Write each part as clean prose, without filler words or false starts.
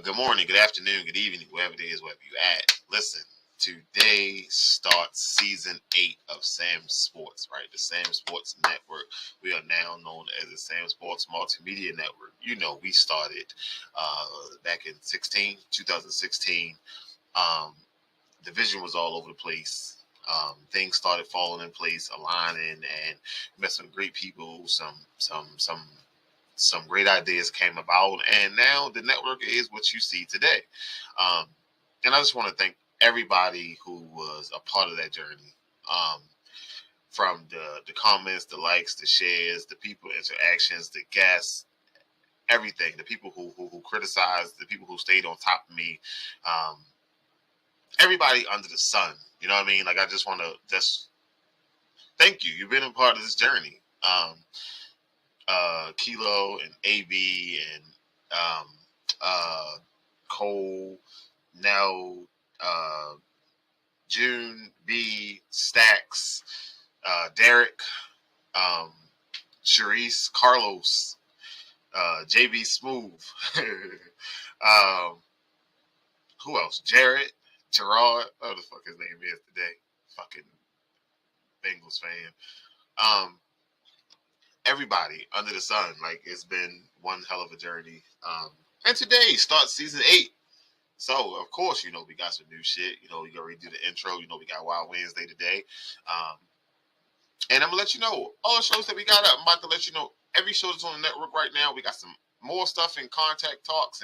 Good morning, good afternoon, good evening, wherever it is, wherever you at. Listen, today starts season 8 of SamzSportz, right? The SamzSportz network. We are now known as the SamzSportz Multimedia Network. You know, we started back in 2016. The vision was all over the place. Things started falling in place, aligning, and we met some great people, some great ideas came about, and now the network is what you see today. And I just want to thank everybody who was a part of that journey, from the comments, the likes, the shares, the people interactions, the guests, everything, the people who criticized, the people who stayed on top of me, everybody under the sun. You know what I mean? Like, I just want to just thank you. You've been a part of this journey. Kilo and AB and Cole, Nell, June, B, Stacks, Derek, Sharice, Carlos, JB Smooth, who else? Jared, Gerard, what the fuck his name is today? Fucking Bengals fan. Everybody under the sun. Like, it's been one hell of a journey. And today starts season 8. So, of course, you know, we got some new shit. You know, we already do the intro. You know, we got Wild Wednesday today. And I'm going to let you know all the shows that we got up. I'm about to let you know every show that's on the network right now. We got some more stuff in contract talks.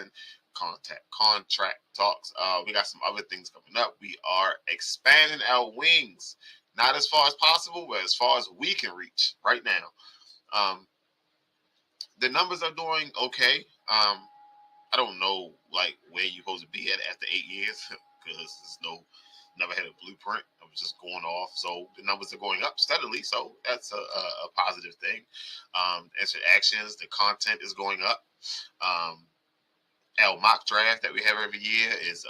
We got some other things coming up. We are expanding our wings. Not as far as possible, but as far as we can reach right now. The numbers are doing okay. I don't know, like, where you're supposed to be at after 8 years, because never had a blueprint. I was just going off. So the numbers are going up steadily. So that's a positive thing. Interactions, the content is going up. Our mock draft that we have every year is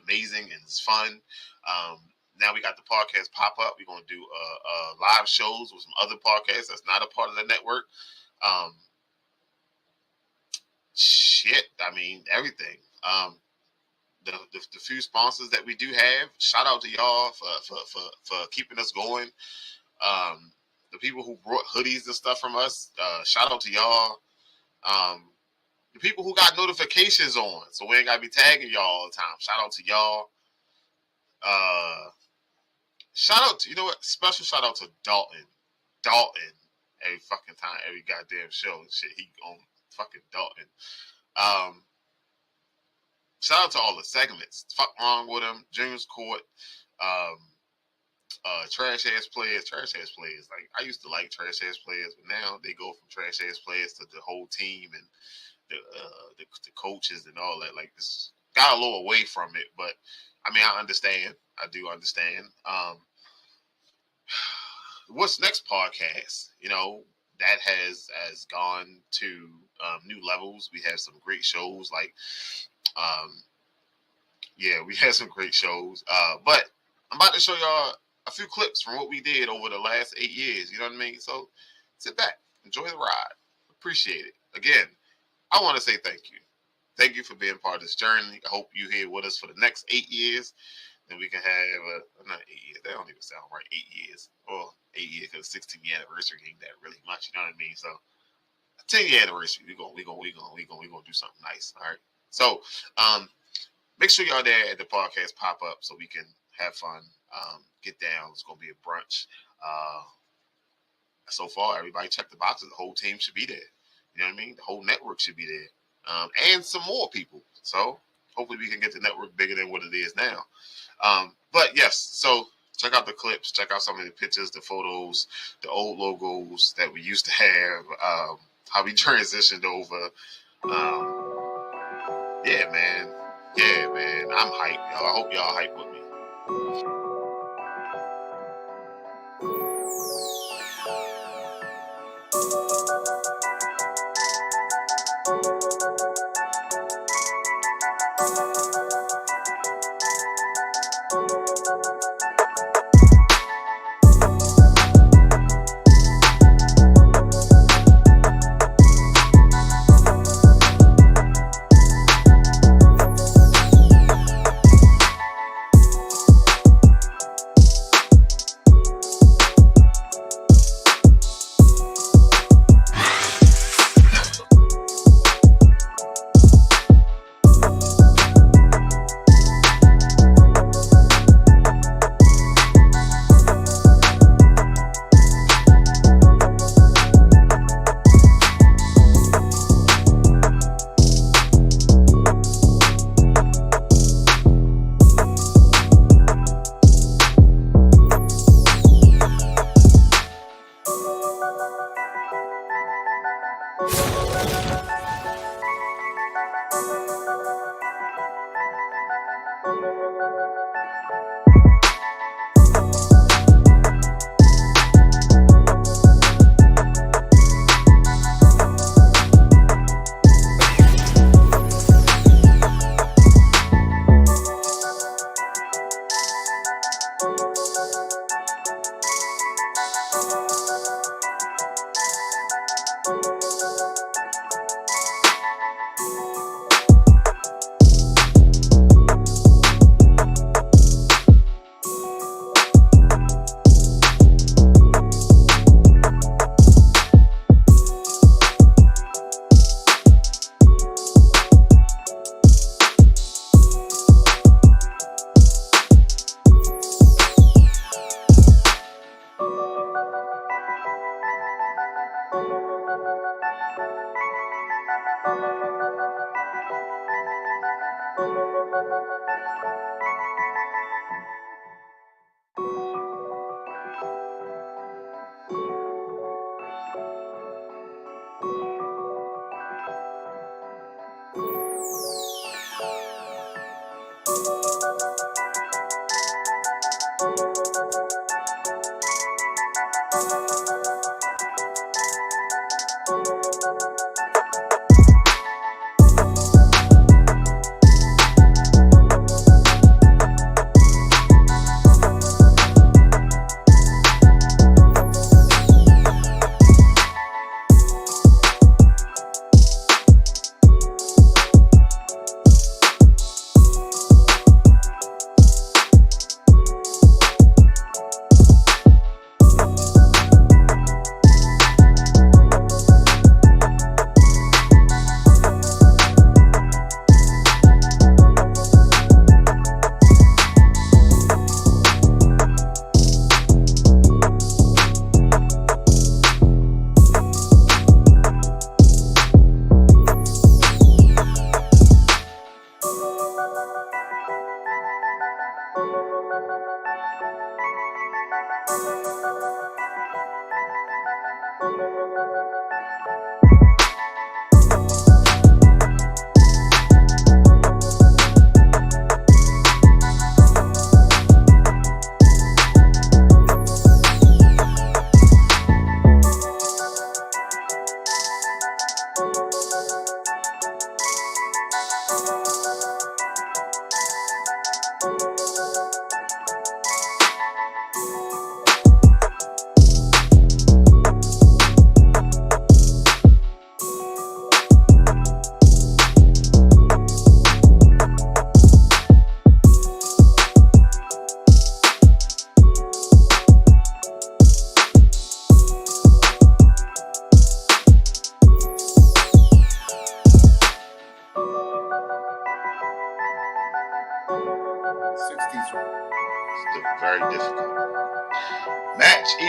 amazing and it's fun. Now we got the podcast pop up. We're going to do live shows with some other podcasts that's not a part of the network. Everything. The few sponsors that we do have, shout out to y'all for keeping us going. The people who brought hoodies and stuff from us, shout out to y'all. The people who got notifications on, so we ain't got to be tagging y'all all the time. Shout out to y'all. Shout out to, you know what? Special shout out to Dalton. Every fucking time, every goddamn show and shit, he on fucking Dalton. Shout out to all the segments. Fuk Wrong Wit Em, James Court, trash ass players. Like, I used to like trash ass players, but now they go from trash ass players to the whole team and the coaches and all that. Like, this got a little away from it, but I mean, I understand. I do understand. What's next podcast? You know, that has gone to new levels. We have some great shows. Like, we had some great shows. But I'm about to show y'all a few clips from what we did over the last 8 years. You know what I mean? So sit back, enjoy the ride. Appreciate it. Again, I want to say thank you. Thank you for being part of this journey. I hope you're here with us for the next 8 years. Then we can have not 8 years. That don't even sound right. 8 years. Well, 8 years, because 16th year anniversary ain't that really much. You know what I mean? So, a 10-year anniversary. We gonna do something nice. All right. So, make sure y'all there at the podcast pop up so we can have fun. Get down. It's gonna be a brunch. So far, everybody check the boxes. The whole team should be there. You know what I mean? The whole network should be there. And some more people. So hopefully we can get the network bigger than what it is now. But yes, so check out the clips, check out some of the pictures, the photos, the old logos that we used to have, how we transitioned over. Yeah, man. I'm hyped, y'all. I hope y'all hyped with me.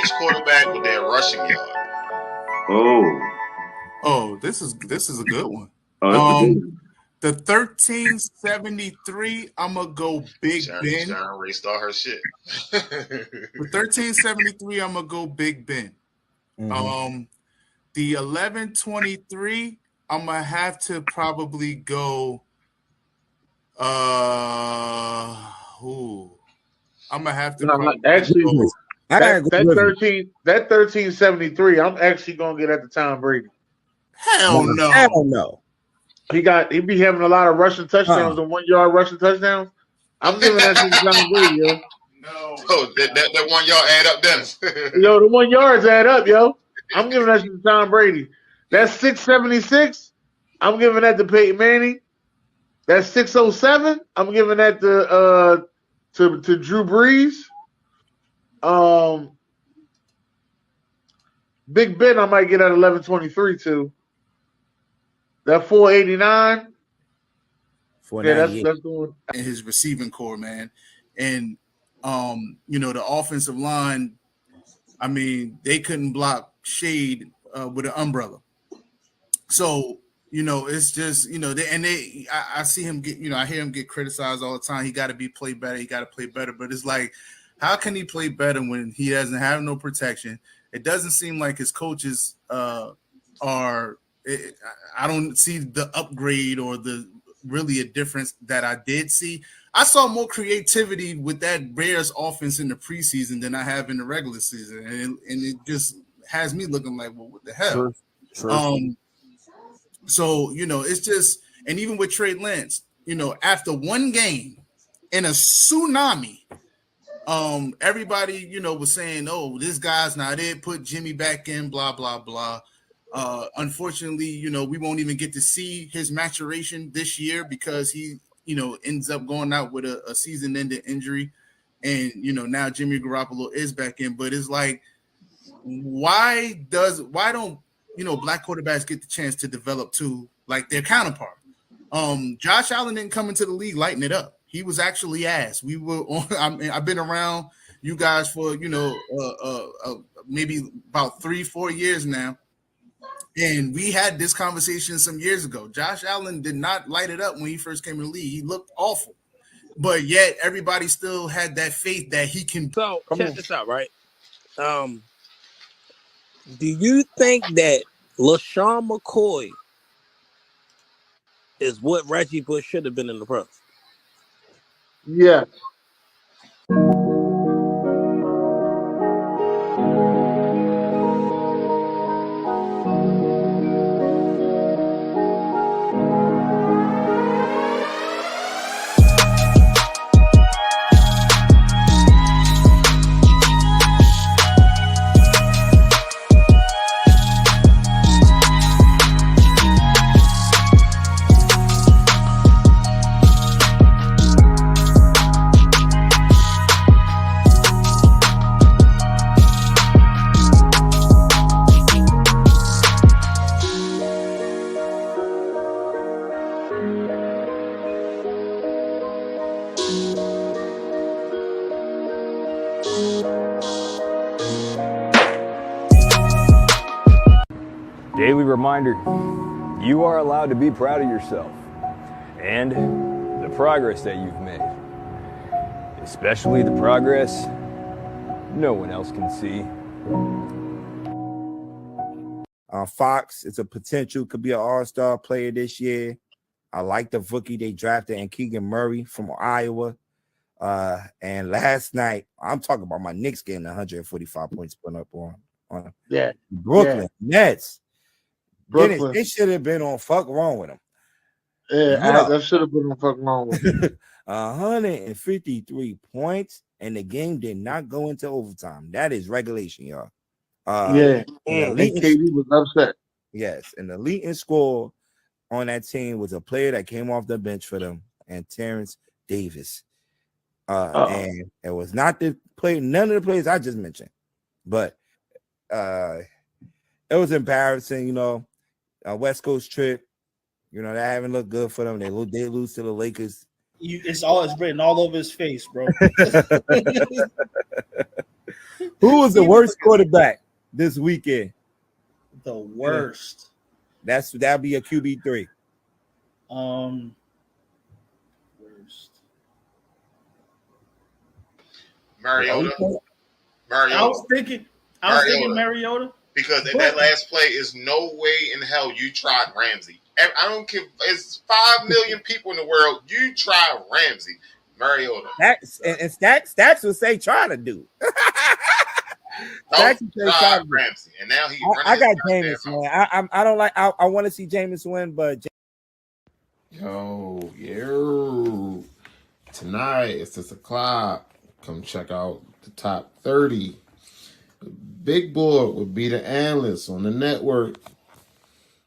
each quarterback with their rushing yard. Oh, this is a good one. The 1373, I'm gonna go Big Ben. Sharon Ray start her shit. The 1373, I'm gonna go Big Ben. Mm-hmm. The 1123, I'm gonna have to probably go. I'm gonna have to actually go. that 1373. I'm actually gonna get at the Tom Brady. Hell no. Hell no. He be having a lot of rushing touchdowns and 1 yard rushing touchdowns. I'm giving that to Tom Brady, yo. No. Oh, that 1 yard add up, Dennis. Yo, the 1 yards add up, yo. I'm giving that to Tom Brady. That's 676. I'm giving that to Peyton Manning. That's 607. I'm giving that to Drew Brees. Big Ben, I might get at 1123 too. That 489. 498. That's going in his receiving core, man. And the offensive line, I mean, they couldn't block shade with an umbrella. So, it's just, I see him get, I hear him get criticized all the time. He got to play better. He got to play better. But it's like, how can he play better when he doesn't have no protection? It doesn't seem like his coaches I don't see the upgrade or really a difference that I did see. I saw more creativity with that Bears offense in the preseason than I have in the regular season. And it just has me looking like, well, what the hell? True. So, it's just, and even with Trey Lance, after one game in a tsunami, everybody, was saying, oh, this guy's not it, put Jimmy back in, blah, blah, blah. Unfortunately, we won't even get to see his maturation this year because he, ends up going out with a season-ending injury. And, now Jimmy Garoppolo is back in. But it's like, why don't black quarterbacks get the chance to develop too, like their counterpart? Josh Allen didn't come into the league lighting it up. He was actually ass. We were on, I've been around you guys for, maybe about 3-4 years now. And we had this conversation some years ago. Josh Allen did not light it up when he first came in the league. He looked awful. But yet everybody still had that faith that he can. So check this out, right? Do you think that LaShawn McCoy is what Reggie Bush should have been in the pros? Yeah. Daily reminder, you are allowed to be proud of yourself and the progress that you've made, especially the progress no one else can see. Fox is a potential, could be an all-star player this year. I like the rookie they drafted, and Keegan Murray from Iowa. And last night, I'm talking about my Knicks getting 145 points put up on Brooklyn Nets. Brooklyn. Dennis, they should have been on Fuk Wrong Wit Em. Yeah, that should have been on Fuk Wrong Wit Em. 153 points, and the game did not go into overtime. That is regulation, y'all. And KD was upset. Yes, and the leading scorer on that team was a player that came off the bench for them, and Terrence Davis. And it was not the play, none of the players I just mentioned, but it was embarrassing, West Coast trip, that haven't looked good for them. They lose to the Lakers. It's written all over his face, bro. Who was the worst quarterback this weekend? The worst. That'll be a QB3. Worst. Mariota. I was thinking Mariota. Because in that last play is no way in hell you tried Ramsey. I don't care. It's 5 million people in the world. You tried Ramsey. Mariota. Stacks would say try to do. Stacks would say Ramsey. And now I got Jameis, man. I don't like. I want to see Jameis win, but yo, tonight it's 6:00. Come check out the top 30. Big board with B Da Analyst on the network.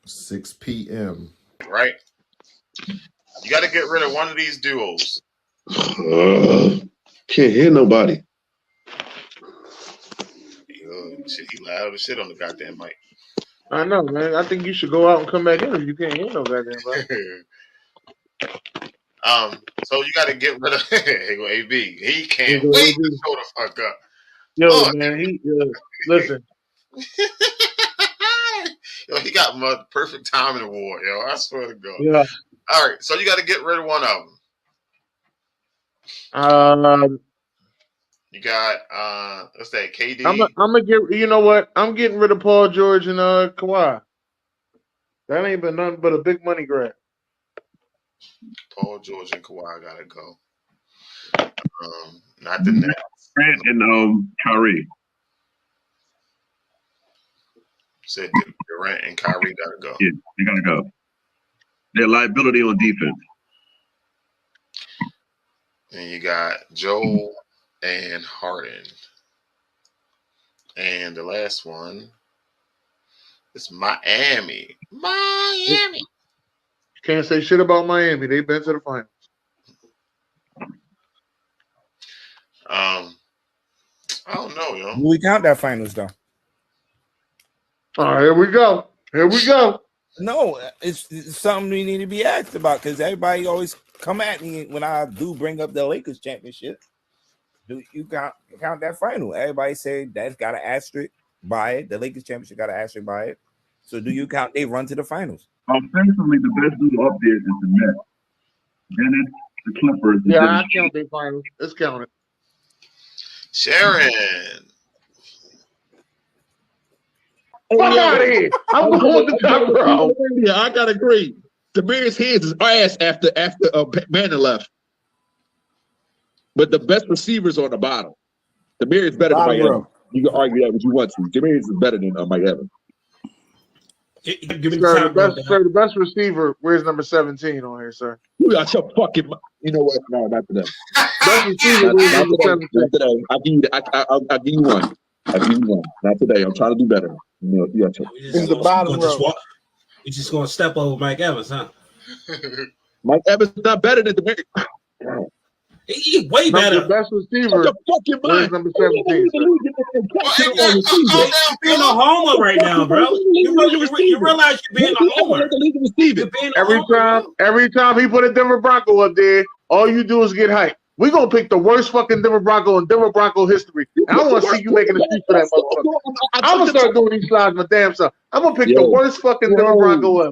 6 p.m. Right? You got to get rid of one of these duos. Can't hear nobody. Shit, he loud as shit on the goddamn mic. I know, man. I think you should go out and come back in if you can't hear no goddamn body. So you got to get rid of here go AB. He can't wait to show the fuck up. Yo, man, listen. Yo, he got my perfect timing award, yo. I swear to God. Yeah. All right, so you got to get rid of one of them. You got let's say KD. I'm gonna get. You know what? I'm getting rid of Paul George and Kawhi. That ain't been nothing but a big money grab. Paul George and Kawhi gotta go. Not the Nets. And Kyrie. Said Durant and Kyrie gotta go. Yeah, they gotta go. They're liability on defense. And you got Joel and Harden. And the last one is Miami. Can't say shit about Miami. They've been to the finals. I don't know, yo. We count that finals though. All right, here we go. No, it's something we need to be asked about because everybody always come at me when I do bring up the Lakers championship. Do you count that final? Everybody say that's got an asterisk by it. The Lakers championship got an asterisk by it. So do you count they run to the finals? Offensively, the best dude up there is the Nets. Then it's the Clippers. Yeah, I count their finals. Let's count it. Sharon. Fuck out of here. I'm going to top row. Yeah, I gotta agree. Demaryius Hands is ass after Manning left. But the best receivers on the bottom. Demaryius is better than Mike Evans. You can argue that what you want to. Demaryius is better than Mike Evans. Give me the best receiver. Where's number 17 on here, sir? You got your fucking. You know what? No, not today. Best receiver. Where's number 17? Not today. I'll give you one. I'll give you one. Not today. I'm trying to do better. You know, you got your. It's the bottom row. We're just gonna step over Mike Evans, huh? Mike Evans is not better than Demaryius. He's way better. The best receiver. Where's number 17? You're being a homer right now, bro. You realize you're being a homer. Every time he put a Denver Bronco up there, all you do is get hyped. We're going to pick the worst fucking Denver Bronco in Denver Bronco history. And I want to see you making a speech for that motherfucker. I'm going to start doing these slides my damn self. I'm going to pick the worst fucking Denver Bronco ever.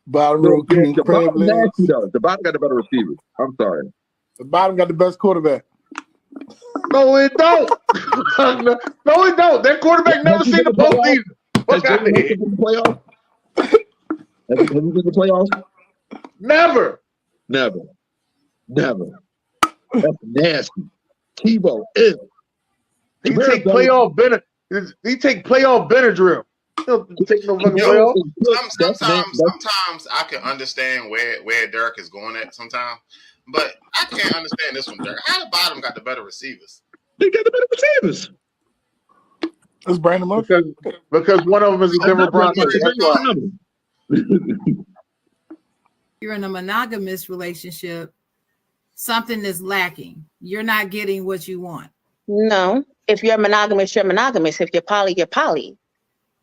Bottom row, the bottom nasty though. The bottom got the better receiver. I'm sorry. The bottom got the best quarterback. No, it don't. No, it don't. That quarterback never seen the postseason. Fuck out of here. Have you been to the playoffs? Never. That's nasty. Tebow is. He take playoff Benadryl. He'll take no fucking playoff. Sometimes I can understand where Derek is going at sometimes. But I can't understand this one, Derek. How the bottom got the better receivers? They got the better receivers. That's Brandon Murphy. Because one of them is a Denver Bronco. You're in a monogamous relationship. Something is lacking. You're not getting what you want. No. If you're monogamous, you're monogamous. If you're poly, you're poly.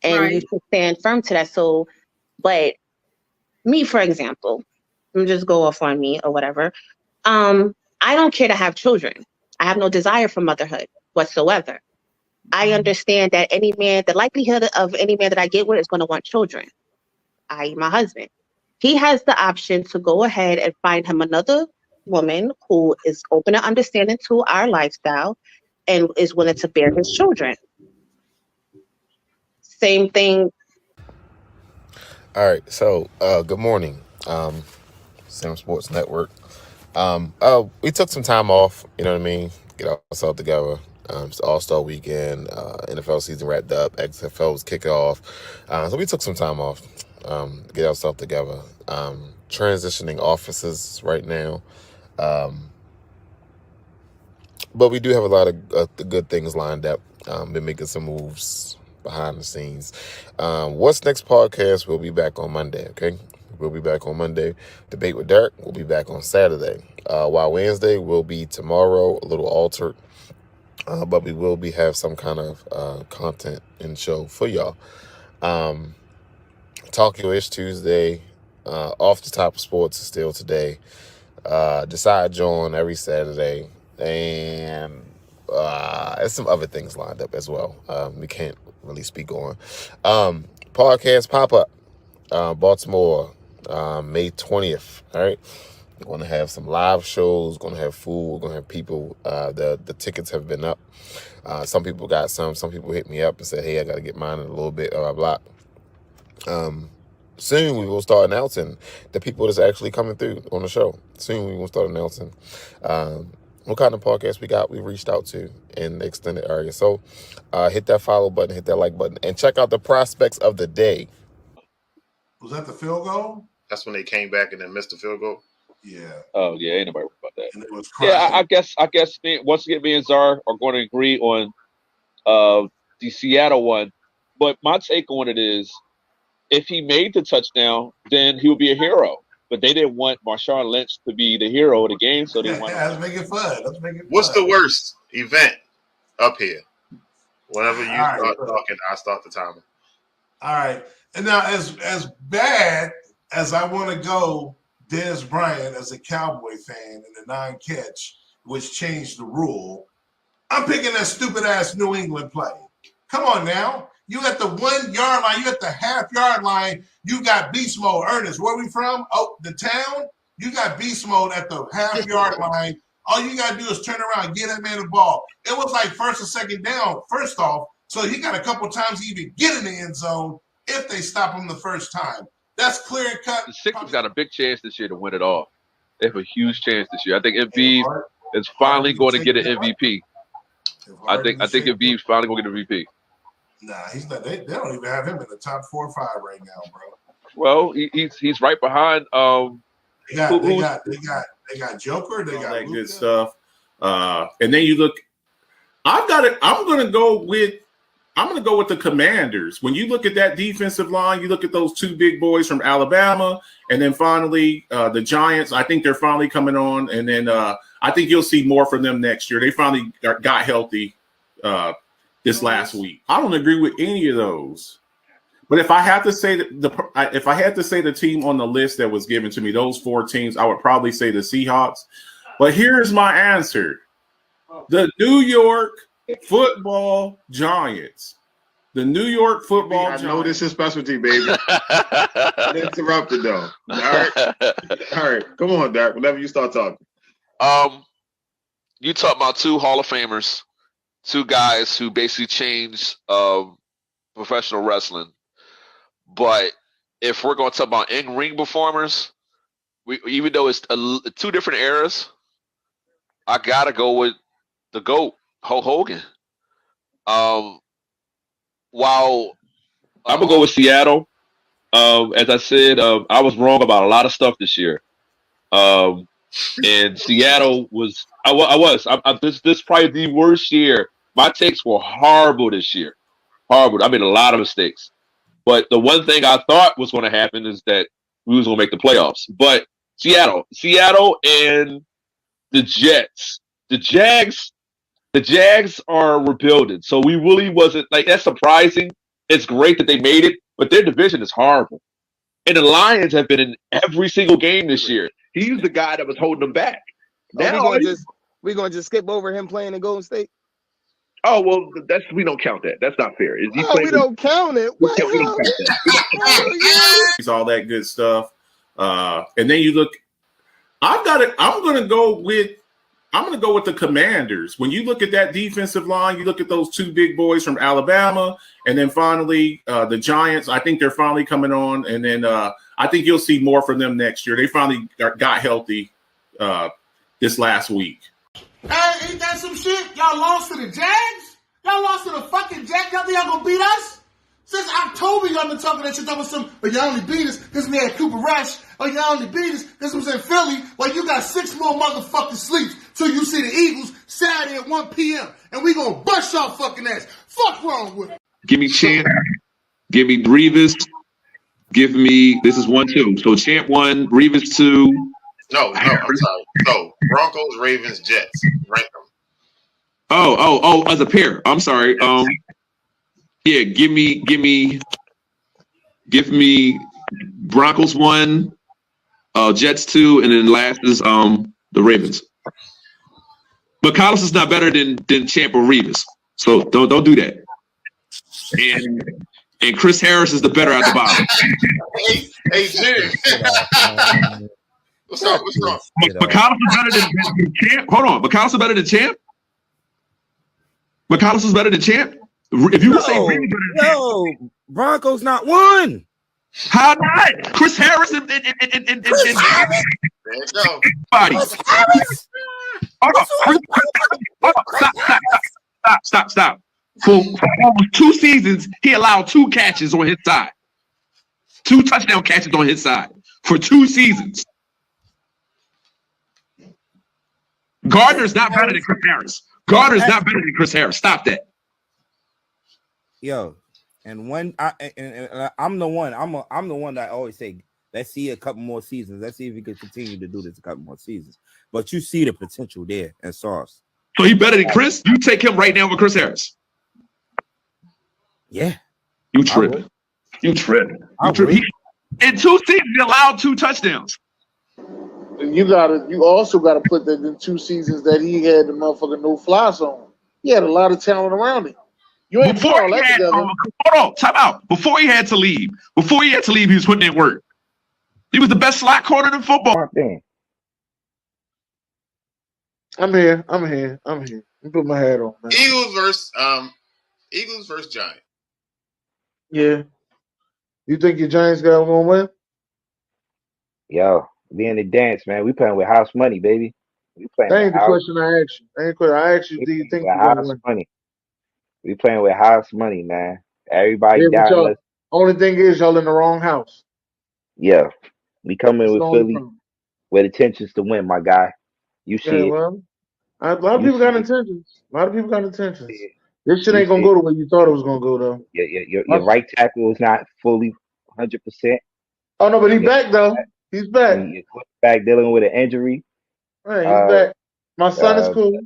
And you should stand firm to that. So, but me, for example, let me just go off on me or whatever. I don't care to have children. I have no desire for motherhood whatsoever. I understand that any man, the likelihood of any man that I get with is going to want children, i.e. my husband. He has the option to go ahead and find him another woman who is open and understanding to our lifestyle and is willing to bear his children. Same thing. All right, so good morning, SamzSportz Network. We took some time off, you know what I mean, get ourselves together. It's All-Star weekend, NFL season wrapped up, XFL was kicking off, so we took some time off to get ourselves together. Transitioning offices right now, but we do have a lot of good things lined up. Been making some moves behind the scenes. What's Next podcast? We'll be back on Monday, okay? We'll be back on Monday. Debate with Derek, we'll be back on Saturday. While Wednesday will be tomorrow, a little altered, but we will have some kind of content and show for y'all. Talk Your Ish Tuesday, Off the Top of Sports is still today. Decide John every Saturday, and there's some other things lined up as well. We can't really speak on. Podcast pop-up, Baltimore, May 20th. All right, we're going to have some live shows, going to have food, we're going to have people. The tickets have been up. Some people got some people hit me up and said, hey, I got to get mine in a little bit, blah, blah, blah. Soon we will start announcing the people that's actually coming through on the show. Soon we will start announcing what kind of podcast we got. We reached out to in the extended area. So hit that follow button, hit that like button, and check out the prospects of the day. Was that the field goal? That's when they came back and then missed the field goal. Yeah. Oh yeah, ain't nobody worried about that. And it was I guess once again, me and Czar are going to agree on the Seattle one. But my take on it is, if he made the touchdown, then he would be a hero. But they didn't want Marshawn Lynch to be the hero of the game, so they wanted. Let's make it fun. What's the worst event up here? Whenever you start talking, I start the timer. All right. And now, as bad as I want to go, Dez Bryant as a Cowboy fan in the non-catch, which changed the rule, I'm picking that stupid ass New England play. Come on now. You at the 1 yard line, you at the half yard line, you got beast mode. Ernest, where we from? Oh, the town? You got beast mode at the half yard line. All you got to do is turn around and get that man the ball. It was like first and second down, first off. So he got a couple times to even get in the end zone if they stop him the first time. That's clear and cut. The Sixers got a big chance this year to win it all. They have a huge chance this year. I think Embiid is finally going to get an MVP. I think Embiid is finally going to get an MVP. Nah, he's not. They don't even have him in the top 4 or 5 right now, bro. Well, he's right behind. They got Joker. They got that Luka. good stuff. And then you look. I'm gonna go with the Commanders. When you look at that defensive line, you look at those 2 big boys from Alabama, and then finally the Giants. I think they're finally coming on, and then I think you'll see more from them next year. They finally got healthy this last week. I don't agree with any of those, but if I had to say the team on the list that was given to me, those 4 teams, I would probably say the Seahawks. But here's my answer: the New York Football Giants. The New York Football Giants. I know this is specialty, baby. Interrupted though. All right. Come on, Derek. Whenever you start talking. You talk about 2 Hall of Famers, 2 guys who basically changed professional wrestling. But if we're going to talk about in-ring performers, even though it's 2 different eras, I gotta go with the GOAT, Hulk Hogan. While I'm gonna go with Seattle. As I said, I was wrong about a lot of stuff this year. And Seattle was. This is probably the worst year. My takes were horrible this year. Horrible. I made a lot of mistakes. But the one thing I thought was going to happen is that we was going to make the playoffs. But Seattle and the Jets, the Jags are rebuilding. So we really wasn't like that's surprising. It's great that they made it, but their division is horrible. And the Lions have been in every single game this year. He's the guy that was holding them back. Now we're gonna just skip over him playing in Golden State. Oh well, we don't count that. That's not fair. We don't count it. What? We don't count that. It's all that good stuff. And then you look. I'm gonna go with the Commanders. When you look at that defensive line, you look at those two big boys from Alabama, and then finally the Giants. I think they're finally coming on, and then I think you'll see more from them next year. They finally got healthy this last week. Hey, ain't that some shit? Y'all lost to the Jags? Y'all lost to the fucking Jags? Y'all think y'all gonna beat us? Since October, y'all been talking that shit, talking some, but y'all only beat us because we had Cooper Rush, or y'all only beat us because we was in Philly, well, you got 6 more motherfucking sleeps till you see the Eagles Saturday at 1 p.m. And we gonna bust y'all fucking ass. Fuck wrong with it. Give me Champ. Give me Revis. Give me, this is 1-2. So Champ 1, Revis 2. No, I'm sorry. So Broncos, Ravens, Jets. Rank them. Oh, as a pair. I'm sorry. Yeah, give me Broncos 1, Jets 2, and then last is the Ravens. But Collins is not better than Champ or Revis. So don't do that. And Chris Harris is the better at the bottom. Hey, Jim. What's up? McCollum is better than Champ. Hold on. McCollum is better than Champ? McCollum is better than Champ? If you would say no, Broncos not one. How not? Chris Harris and there you go. Chris Harris. Hold on. Stop. For almost 2 seasons, he allowed 2 catches on his side. 2 touchdown catches on his side for 2 seasons. Gardner's not better than Chris Harris. Gardner's not better than Chris Harris. Stop that. Yo, and when I'm the one that always say, let's see a couple more seasons. Let's see if we can continue to do this a couple more seasons. But you see the potential there in Sauce. So he better than Chris? You take him right now with Chris Harris. Yeah. You tripping. In 2 seasons, he allowed 2 touchdowns. You also gotta put that in 2 seasons that he had the motherfucking no-fly zone. He had a lot of talent around him. You ain't put all that together. Hold on, time out. Before he had to leave, he was putting in work. He was the best slot corner in football. I'm here. Let me put my hat on, man. Eagles versus Giants. Yeah. You think your Giants guy gonna win? Yo, we in the dance, man. We playing with house money, baby. We playing. That ain't the question I asked you. I asked you, do you think you're gonna win? Money. We playing with house money, man. Everybody down. Only thing is, y'all in the wrong house. Yeah, we coming with Philly with intentions to win, my guy. You see it. Well, a lot of people got intentions. This shit ain't gonna go the way you thought it was gonna go, though. Your right tackle is not fully 100%. Oh no, but he's back though. He's back. Your quarterback dealing with an injury. Hey, he's back. My son is cool.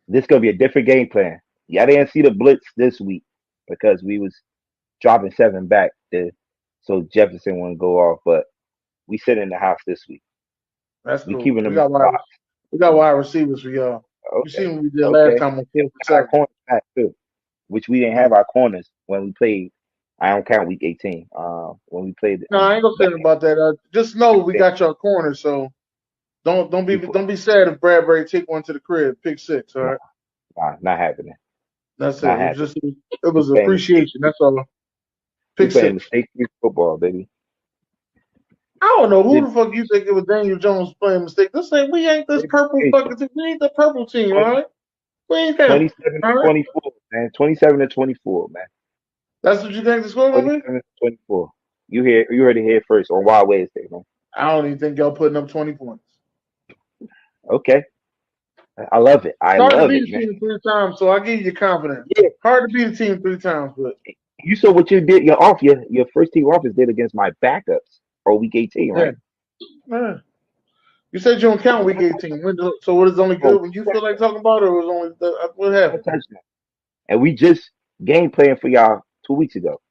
This gonna be a different game plan. Y'all didn't see the blitz this week because we was dropping 7 back so Jefferson wouldn't go off, but we sit in the house this week. That's cool. Keeping them. We got wide receivers for y'all. Okay. You seen what we did last time on our corners back too, which we didn't have our corners when we played. I don't count week 18. When we played. No, I ain't gonna say about that. Just know we got your corners, so don't be sad if Bradbury take one to the crib, pick 6. All right. Nah, not happening. That's it. It was appreciation. That's all. Pick 6. Mistake-free football, baby. I don't know who the fuck you think it was Daniel Jones playing mistake. We ain't this purple fucking team. We ain't the purple team, all right? We ain't that. 27-24, man. 27-24, man. That's what you think the score gonna be? 27-24. You heard it here first on Wild Wednesday, man. I don't even think y'all putting up 20 points. Okay. I love it. I love it. Hard to beat the team 3 times, so I give you confidence. Yeah. Hard to beat the team 3 times, but you saw what you did. Your first team offense did against my backups or week 18, right? Yeah. You said you don't count week 18. So what is only good when you feel like talking about it, or was only what happened? And we just game playing for y'all 2 weeks ago.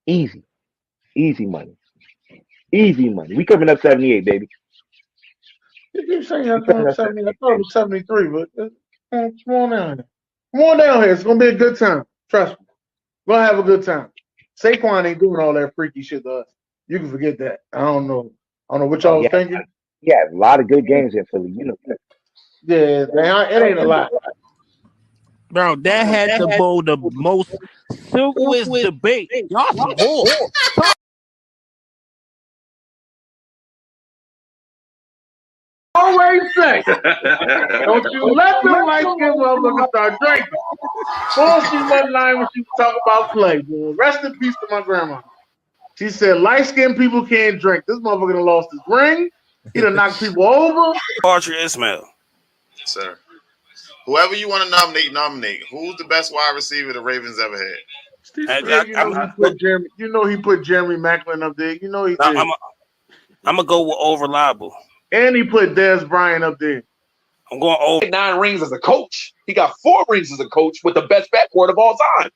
Easy money. We coming up 78, baby. You keep saying y'all coming up 70. I thought it was 73, but Come on down here. Come on down here. It's gonna be a good time. Trust me. We're gonna have a good time. Saquon ain't doing all that freaky shit to us. You can forget that. I don't know what y'all was thinking. Yeah, a lot of good games in Philly. Yeah, it ain't a lot. Bro, that had to be the most silkiest debate. Y'all some whore. Always say, don't you let them light-skinned motherfuckers start drinking. Boy, she wasn't lying when she was talking about play, boy. Rest in peace to my grandma. She said light-skinned people can't drink. This motherfucker done lost his ring. He done knocked people over. Archer Ismail. Yes, sir. Whoever you want to nominate. Who's the best wide receiver the Ravens ever had? You know he put Jeremy Maclin up there. You know he did. I'm gonna go with over-reliable. And he put Dez Bryant up there. I'm going over. 9 rings as a coach. He got 4 rings as a coach with the best backcourt of all time.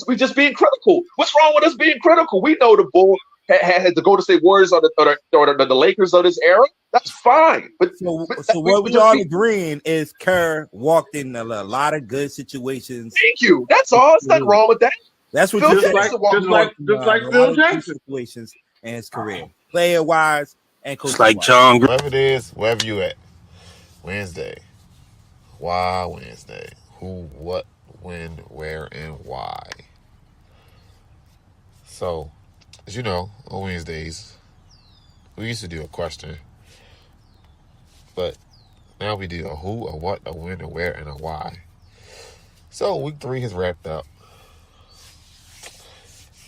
We just being critical. What's wrong with us being critical? We know the Bull had the Golden State Warriors or the Lakers of this era. That's fine. But so what we all agreeing is Kerr walked in a lot of good situations. Thank you. That's all. There's nothing wrong with that. That's what Phil just like Phil Jackson situations in his career, player wise and coach. It's like John. Whoever it is, wherever you at. Wednesday. Why Wednesday? Who, what, when, where, and why? So, as you know, on Wednesdays, we used to do a question. But now we do a who, a what, a when, a where, and a why. So, week 3 has wrapped up.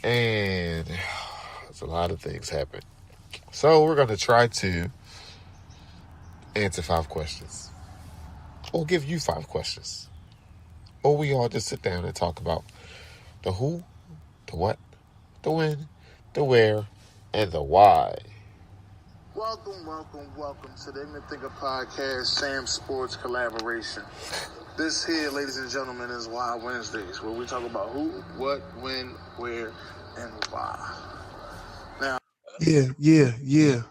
And there's a lot of things happened. So, we're going to try to answer 5 questions. Or give you 5 questions. Or we all just sit down and talk about the who, the what, the when, the where, and the why. Welcome to the Ignorant Thinker Podcast, SamzSportz collaboration. This here, ladies and gentlemen, is Why Wednesdays, where we talk about who, what, when, where, and why. Now, Yeah. You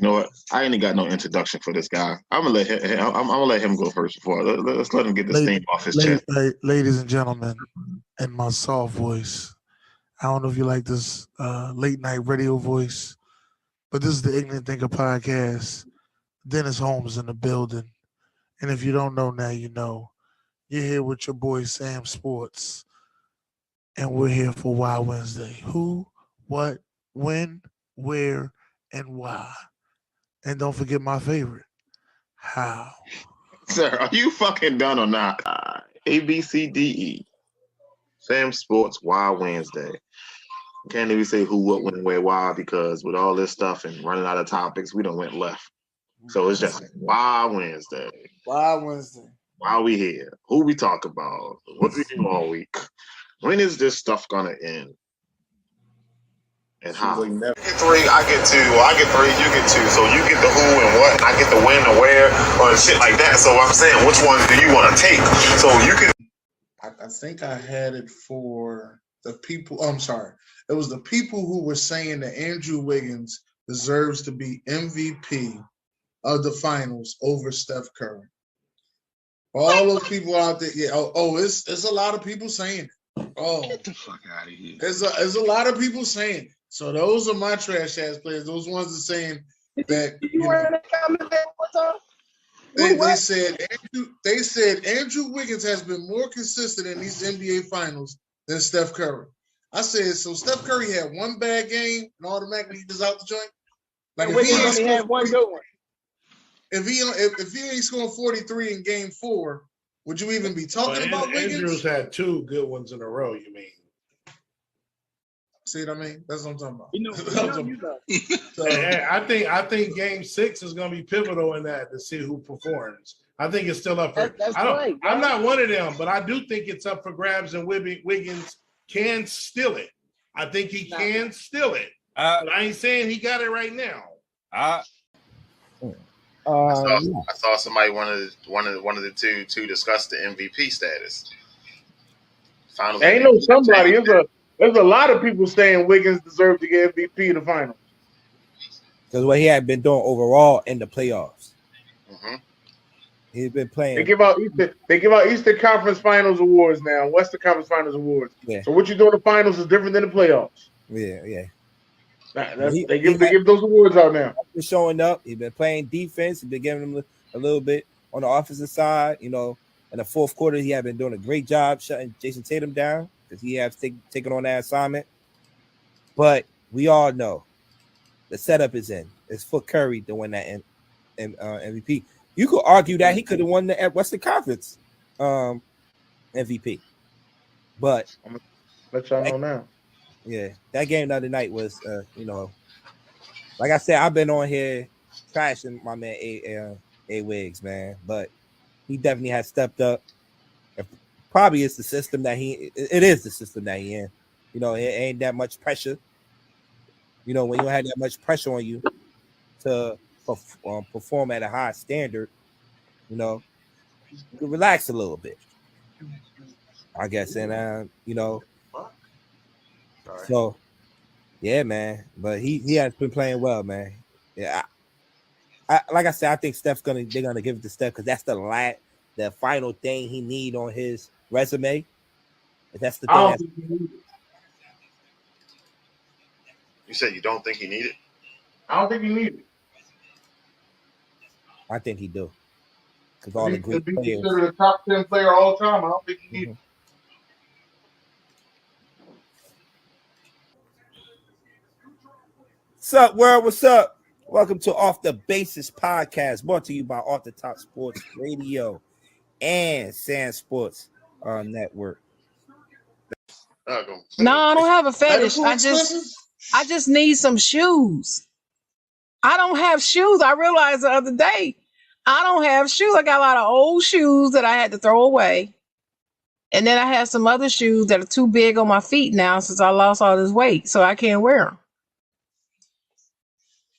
know what? I ain't got no introduction for this guy. I'm gonna let him go first before. Let's let him get this thing off his chest. Ladies and gentlemen, in my soft voice, I don't know if you like this late night radio voice, but this is the Ignorant Thinker Podcast. Dennis Holmes in the building, and if you don't know now, you know. You're here with your boy SamzSportz, and we're here for Why Wednesday. Who, what, when, where, and why. And don't forget my favorite, how. Sir, are you fucking done or not? ABCDE. SamzSportz, Why Wednesday. Can't even say who, what, when, where, why, because with all this stuff and running out of topics, we done went left. So it's just Why Wednesday. Why Wednesday? Why we here? Who we talk about? What we do all week? When is this stuff gonna end? And how? You get 3, I get 2, or I get 3, you get 2. So you get the who and what, and I get the when and where, or shit like that. So I'm saying, which one do you want to take? So you can. I think I had it for the people. I'm sorry. It was the people who were saying that Andrew Wiggins deserves to be MVP of the finals over Steph Curry. All those people out there, yeah. It's a lot of people saying it. Oh, get the fuck out of here. There's a lot of people saying it. So those are my trash ass players. Those ones that saying that they said Andrew Wiggins has been more consistent in these NBA finals than Steph Curry. I said, so Steph Curry had one bad game and automatically he's out the joint. Like if he only had one good one. If he ain't scoring 43 in game 4, would you even be talking about Wiggins? Andrews had 2 good ones in a row, you mean? See what I mean? That's what I'm talking about. I think game 6 is going to be pivotal in that to see who performs. I think it's still up for. I'm not one of them, but I do think it's up for grabs, and Wiggins can steal it. I think he can steal it. But I ain't saying he got it right now. I saw somebody one of the two to discuss the MVP status. Ain't no somebody. There's a lot of people saying Wiggins deserved to get MVP in the finals. Because what he had been doing overall in the playoffs. Mm-hmm. He's been playing. They give out Eastern Conference Finals awards now, Western Conference Finals awards. Yeah. So what you do in the finals is different than the playoffs. Yeah. They give those awards out now. Been showing up. He's been playing defense. He's been giving them a little bit on the offensive side. You know, in the fourth quarter, he had been doing a great job shutting Jason Tatum down because he has taken on that assignment. But we all know the setup is in. It's for Curry to win that MVP. You could argue that he could have won the Western Conference MVP. But let y'all know now. Yeah, that game the other night was, like I said, I've been on here trashing my man A Wiggs, man, but he definitely has stepped up. Probably it's the system that it is the system that he in. You know, it ain't that much pressure. You know, when you don't have that much pressure on you to perform at a high standard, you know, you can relax a little bit, I guess. And, so, yeah, man. But he has been playing well, man. Yeah, I like I said, I think they're gonna give it to Steph because that's the final thing he need on his resume. That's the thing. You said you don't think he need it? I don't think he need it. I think he do. Because all the great players. He's considered a top 10 player all time. I don't think he need it. What's up, world? What's up? Welcome to Off the Basis podcast, brought to you by Off the Top Sports Radio and SamzSportz Network. No, I don't have a fetish. I just need some shoes. I don't have shoes. I realized the other day I don't have shoes. I got a lot of old shoes that I had to throw away. And then I have some other shoes that are too big on my feet now since I lost all this weight, so I can't wear them.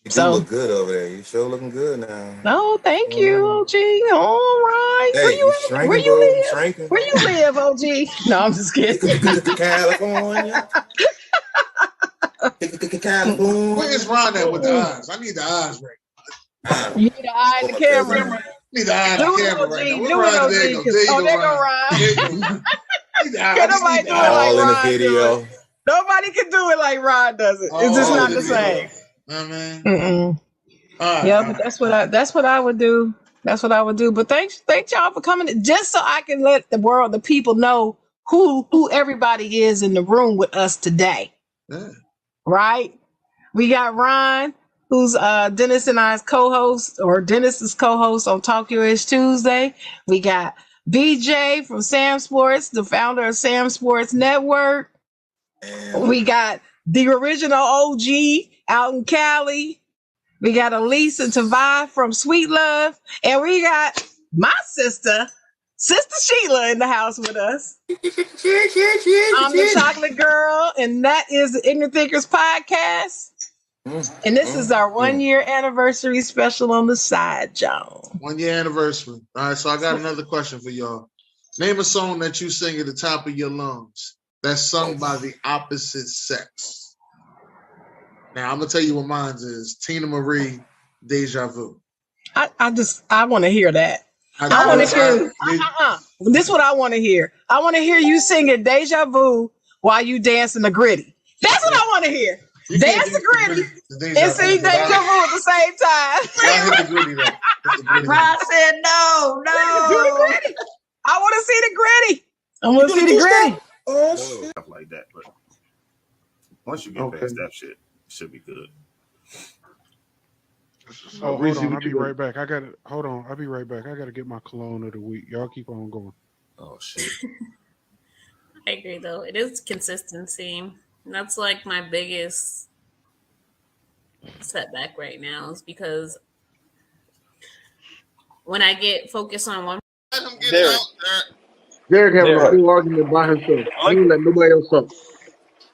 You do look good over there. You sure looking good now. Oh, thank you, OG. All right. Hey, Where you live? Shrinking. Where you live, OG? No, I'm just kidding. California. California. Where is Ron at with the eyes? I need the eyes right. You need the eye in the camera. Need the eye in the camera right now. Do it, OG. There go Ron. Can nobody do it like Ron do it? Nobody can do it like Ron does it. It's just not the same. But that's what I would do. That's what I would do. But thank y'all for coming, just so I can let the people know who everybody is in the room with us today. Yeah. Right? We got Ron, who's Dennis and I's co-host, or Dennis's co-host on Tokyo Ish Tuesday. We got BJ from SamzSportz, the founder of SamzSportz Network. We got the original OG out in Cali. We got Elise and Tavai from Sweet Love. And we got my sister Sheila in the house with us. I'm the chocolate girl, and that is the Ignorant Thinkers podcast. And this is our 1 year anniversary special on the side, y'all. 1 year anniversary. All right, so I got another question for y'all. Name a song that you sing at the top of your lungs that's sung by the opposite sex. Now, I'm going to tell you what mine is. Tina Marie, Deja Vu. I want to hear that. I want to hear. This is what I want to hear. I want to hear you singing Deja Vu while you dancing the Gritty. That's what I want to hear. Dance the Gritty and sing Deja Vu at the same time. I hit the Gritty though. Ron said no. Do the Gritty. I want to see the Gritty. I want to see the Gritty. Stuff like that, but once you get past that shit, it should be good. Oh, hold on. I'll be right back. Hold on. I'll be right back. I got to get my cologne of the week. Y'all keep on going. Oh, shit. I agree, though. It is consistency. That's like my biggest setback right now, is because when I get focused on one. Derek having a full argument by himself. I don't let nobody else talk.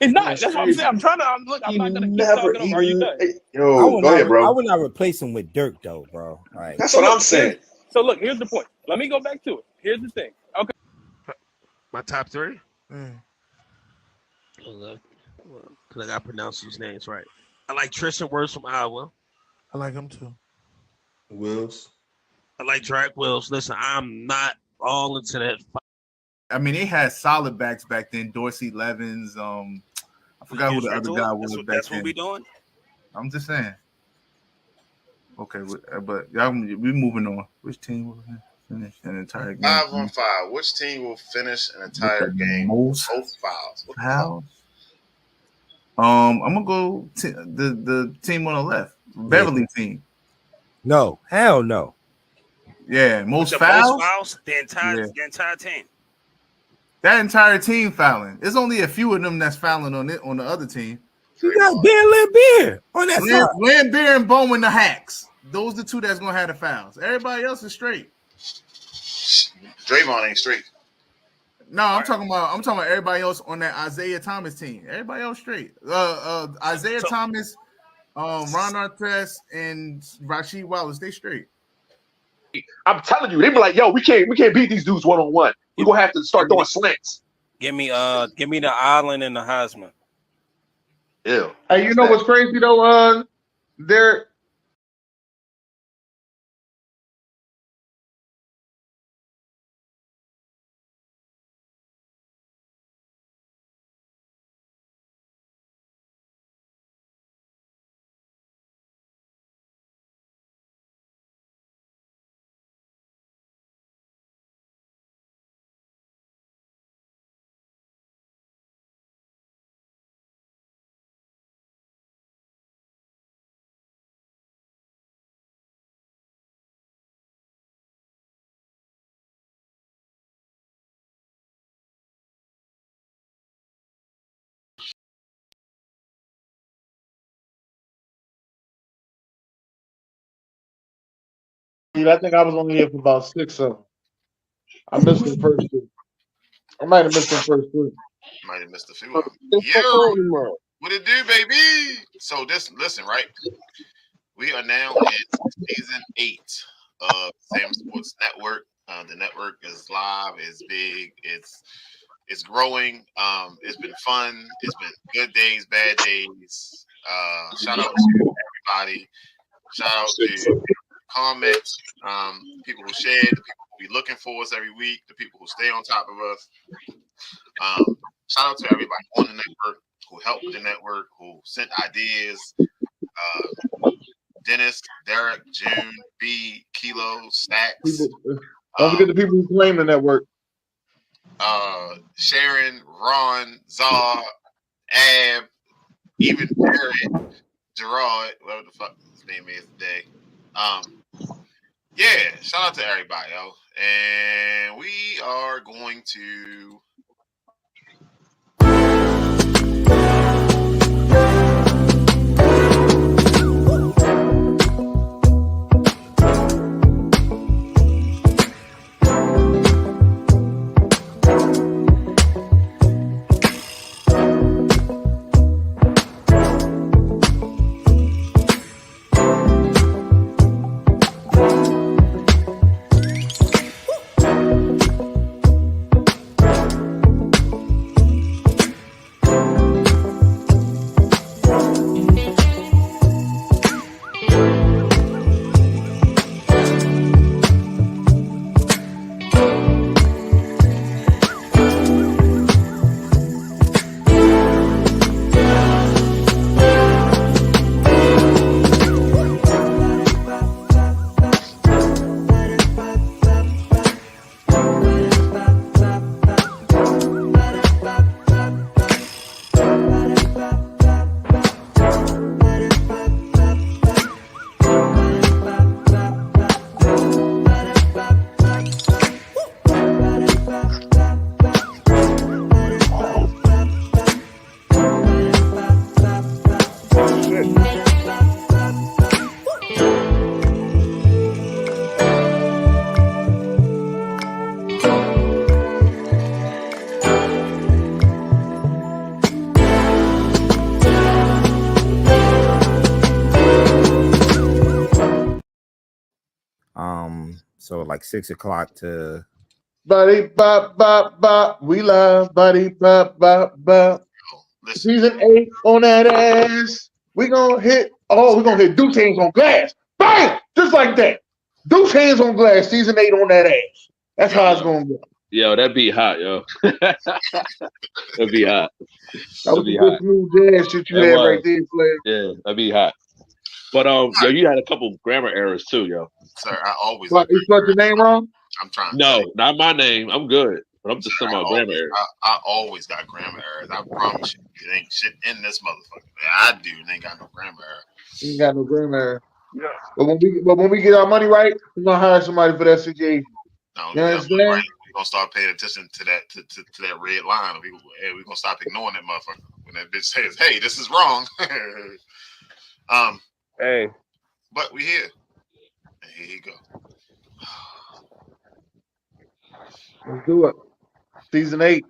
It's not. That's what I'm saying. I'm trying to look. I'm not gonna keep talking. Are you done? Yo, go ahead, bro. I would not replace him with Dirk, though, bro. Like, that's what I'm saying. So look, here's the point. Let me go back to it. Here's the thing. Okay. My top three. Because I gotta pronounce these names right. I like Tristan Wirfs from Iowa. I like him too. Wills. I like track wheels. Listen, I'm not all into that. I mean, they had solid backs back then. Dorsey Levens. I forgot who the other guy was back then. That's what we doing. I'm just saying. Okay, but y'all, we moving on. Which team will finish an entire game? 5-on-5. Which team will finish an entire game? Both fouls. What the fuck? I'm gonna go the team on the left, Beverly team. No, hell no. Yeah, most Most fouls. fouls. The entire team. That entire team fouling. There's only a few of them that's fouling on the other team. You got Beer on that side. Lambeer and Bowman the hacks. Those the two that's gonna have the fouls. Everybody else is straight. Draymond ain't straight. No, I'm talking about everybody else on that Isaiah Thomas team. Everybody else straight. Isaiah Thomas, Ron Artest, and Rasheed Wallace, they straight. I'm telling you, they be like, yo, we can't beat these dudes one-on-one. We're gonna have to start throwing slants. Give me the Island and the Heisman. Yeah. Hey, you know what's crazy though, Derek? I think I was only here for about 6 of them. I missed the first 2. I might have missed the first 2. Might have missed a few of them. Yo, what it do, baby? So listen, right? We are now in season 8 of SamzSportz Network. The network is live, it's big, it's growing. It's been fun. It's been good days, bad days. Shout out to everybody. Shout out to comments, people who share, the people who be looking for us every week, the people who stay on top of us. Shout out to everybody on the network who helped the network, who sent ideas. Dennis, Derek, June, B, Kilo, Stacks. Don't forget the people who claim the network. Sharon, Ron, Zar, Ab, even Derek, Gerard, whatever the fuck his name is today. Yeah, shout out to everybody, yo. And we are going to So like 6 o'clock to Buddy bop bop bop. We love buddy bop bop bop. Season 8 on that ass. We're gonna hit Duke Chains on glass. Bang! Just like that. Deuce hands on glass, season 8 on that ass. That's how it's gonna go. Yo, that'd be hot, yo. That'd be hot. That was a good smooth jazz shit you had right there, player. Yeah, that'd be hot. But yo, you had a couple grammar errors too, yo. Sir, I always. What, you spelled your name wrong? I'm trying. No, not my name. I'm good, but I'm just talking about grammar errors. I always got grammar errors. I promise you, it ain't shit in this motherfucker. I do. It ain't got no grammar error. You ain't got no grammar error. Yeah. But when we get our money right, we're gonna hire somebody for that situation. No, you understand? Right. We're gonna start paying attention to that to that red line. We're gonna stop ignoring that motherfucker when that bitch says, "Hey, this is wrong." Hey. But we here. Here you go. Let's do it. Season 8.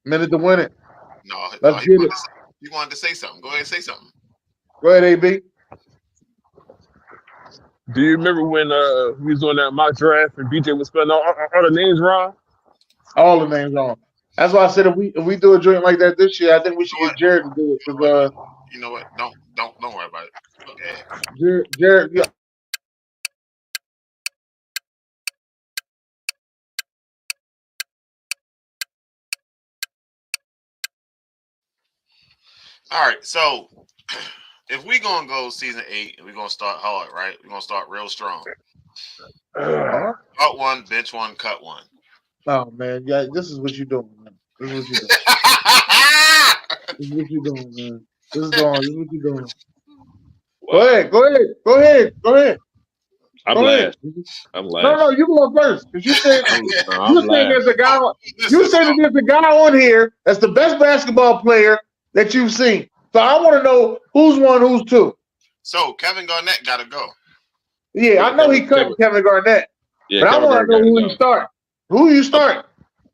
Minute to win it. No, let's get it. You wanted to say something. Go ahead and say something. Go ahead, AB. Do you remember when we was on that mock draft and BJ was spelling all the names wrong? All the names wrong. That's why I said if we do a joint like that this year, I think we should get Jared to do it because you know what? Don't worry about it. Okay. Jared, yeah. All right, so if we gonna go season 8 and we're gonna start hard, right? We're gonna start real strong. Start one, bench one, cut one. Oh man, yeah, this is what you're doing, man. This is what you're doing. This is what you're doing, man. This is what you're doing. Go ahead. I'm last. No, you go first. Because you said there's a guy. You said that there's a guy on here that's the best basketball player that you've seen. So I want to know who's 1, who's 2. So Kevin Garnett got to go. Yeah, I know he cut Kevin Garnett. Yeah, but I want to know who you start. Who you start?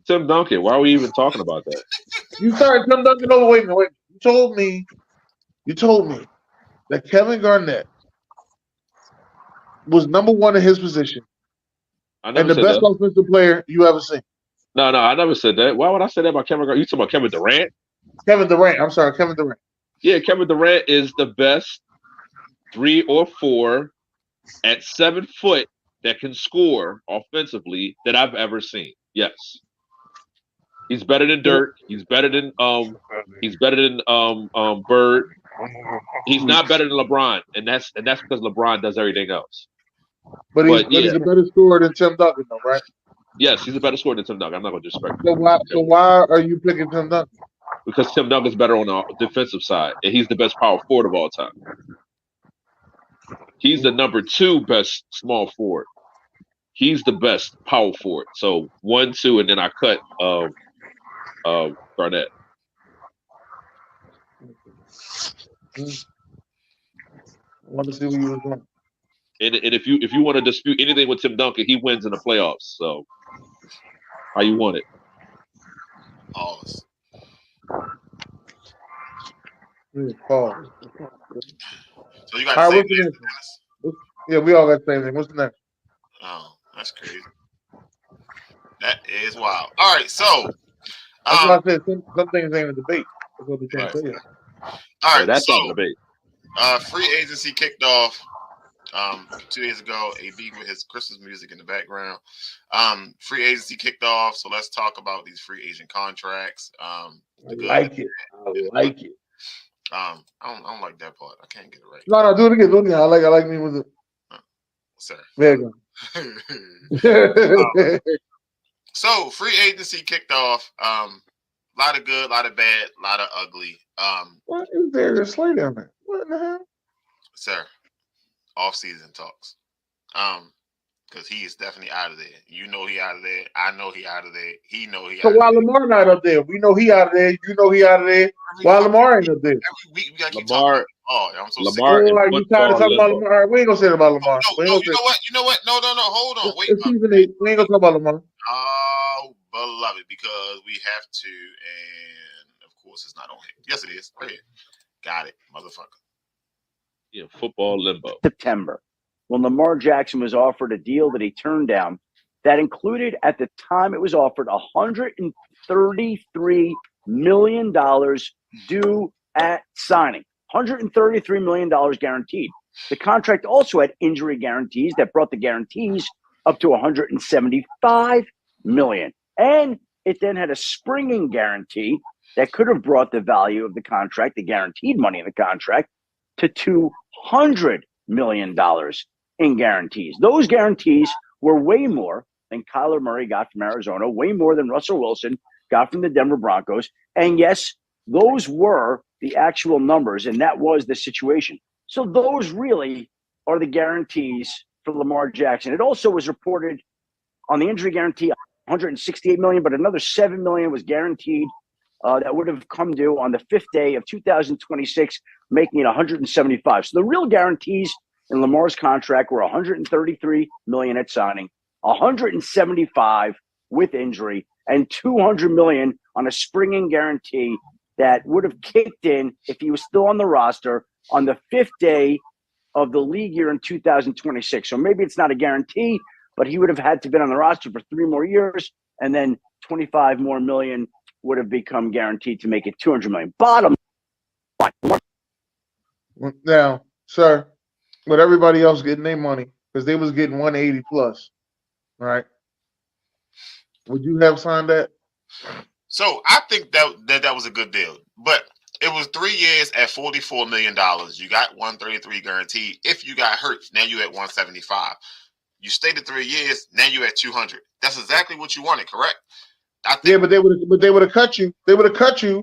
Tim Duncan. Why are we even talking about that? You started Tim Duncan over. Wait a minute. You told me that Kevin Garnett was number 1 in his position and the best offensive player you ever seen. No, I never said that. Why would I say that about Kevin Garnett? You talking about Kevin Durant? Kevin Durant. I'm sorry, Kevin Durant. Yeah, Kevin Durant is the best 3 or 4 at 7 foot that can score offensively that I've ever seen. Yes. He's better than Dirk. He's better than Bird. He's not better than LeBron, and that's because LeBron does everything else. But he's a better scorer than Tim Duncan, though, right? Yes, he's a better scorer than Tim Duncan. I'm not going to disrespect him. So why are you picking Tim Duncan? Because Tim Duncan's better on the defensive side, and he's the best power forward of all time. He's the number 2 best small forward. He's the best power forward. So 1, 2, and then I cut Garnett. I want to see what you were doing. And if you want to dispute anything with Tim Duncan, he wins in the playoffs. So how you want it? Pause. Pause. So you got the same thing. Yeah, we all got the same thing. What's the next? Oh, that's crazy. That is wild. All right, so that's why I said some things ain't a debate. That's what we can't say. All right, that's so not a debate. Free agency kicked off 2 days ago. AB with his Christmas music in the background. Free agency kicked off, so let's talk about these free agent contracts. I like it. I don't like that part. I can't get it right. No, do it again. I like me with it. Sorry. There you go. So free agency kicked off. A lot of good, a lot of bad, a lot of ugly. What is there to slay down there? What in the hell? Sir, off-season talks. Because he is definitely out of there. You know he out of there. I know he out of there. He know he out of there. So why Lamar not up there? We know he out of there. You know he out of there. Why Lamar ain't up there? Every week we gotta keep talking about I'm so Lamar sick. Like you tired of talking about Lamar? We ain't gonna say it about Lamar. No, you know what? No, hold on. Wait. It's season 8. We ain't gonna talk about Lamar. Oh, beloved, because we have to, and of course it's not on here. Yes, it is. Right here. Got it, motherfucker. Yeah, football limbo. September, when Lamar Jackson was offered a deal that he turned down that included, at the time it was offered, $133 million due at signing. $133 million guaranteed. The contract also had injury guarantees that brought the guarantees up to $175 million. And it then had a springing guarantee that could have brought the value of the contract, the guaranteed money in the contract, to $200 million in guarantees. Those guarantees were way more than Kyler Murray got from Arizona, way more than Russell Wilson got from the Denver Broncos. And yes, those were the actual numbers, and that was the situation. So those really are the guarantees for Lamar Jackson. It also was reported on the injury guarantee, $168 million, but another $7 million was guaranteed that would have come due on the 5th day of 2026, making it $175. So the real guarantees in Lamar's contract were $133 million at signing, $175 with injury, and $200 million on a springing guarantee that would have kicked in if he was still on the roster on the 5th day of the league year in 2026. So maybe it's not a guarantee, but he would have had to been on the roster for 3 more years, and then 25 more million would have become guaranteed to make it 200 million. Bottom line. Now, sir, with everybody else getting their money, because they was getting 180 plus, right? Would you have signed that? So I think that was a good deal, but it was 3 years at $44 million. You got 133 guaranteed. If you got hurt, now you at 175. You stayed at 3 years, now you at 200. That's exactly what you wanted, correct? Yeah, but they would have cut you. They would have cut you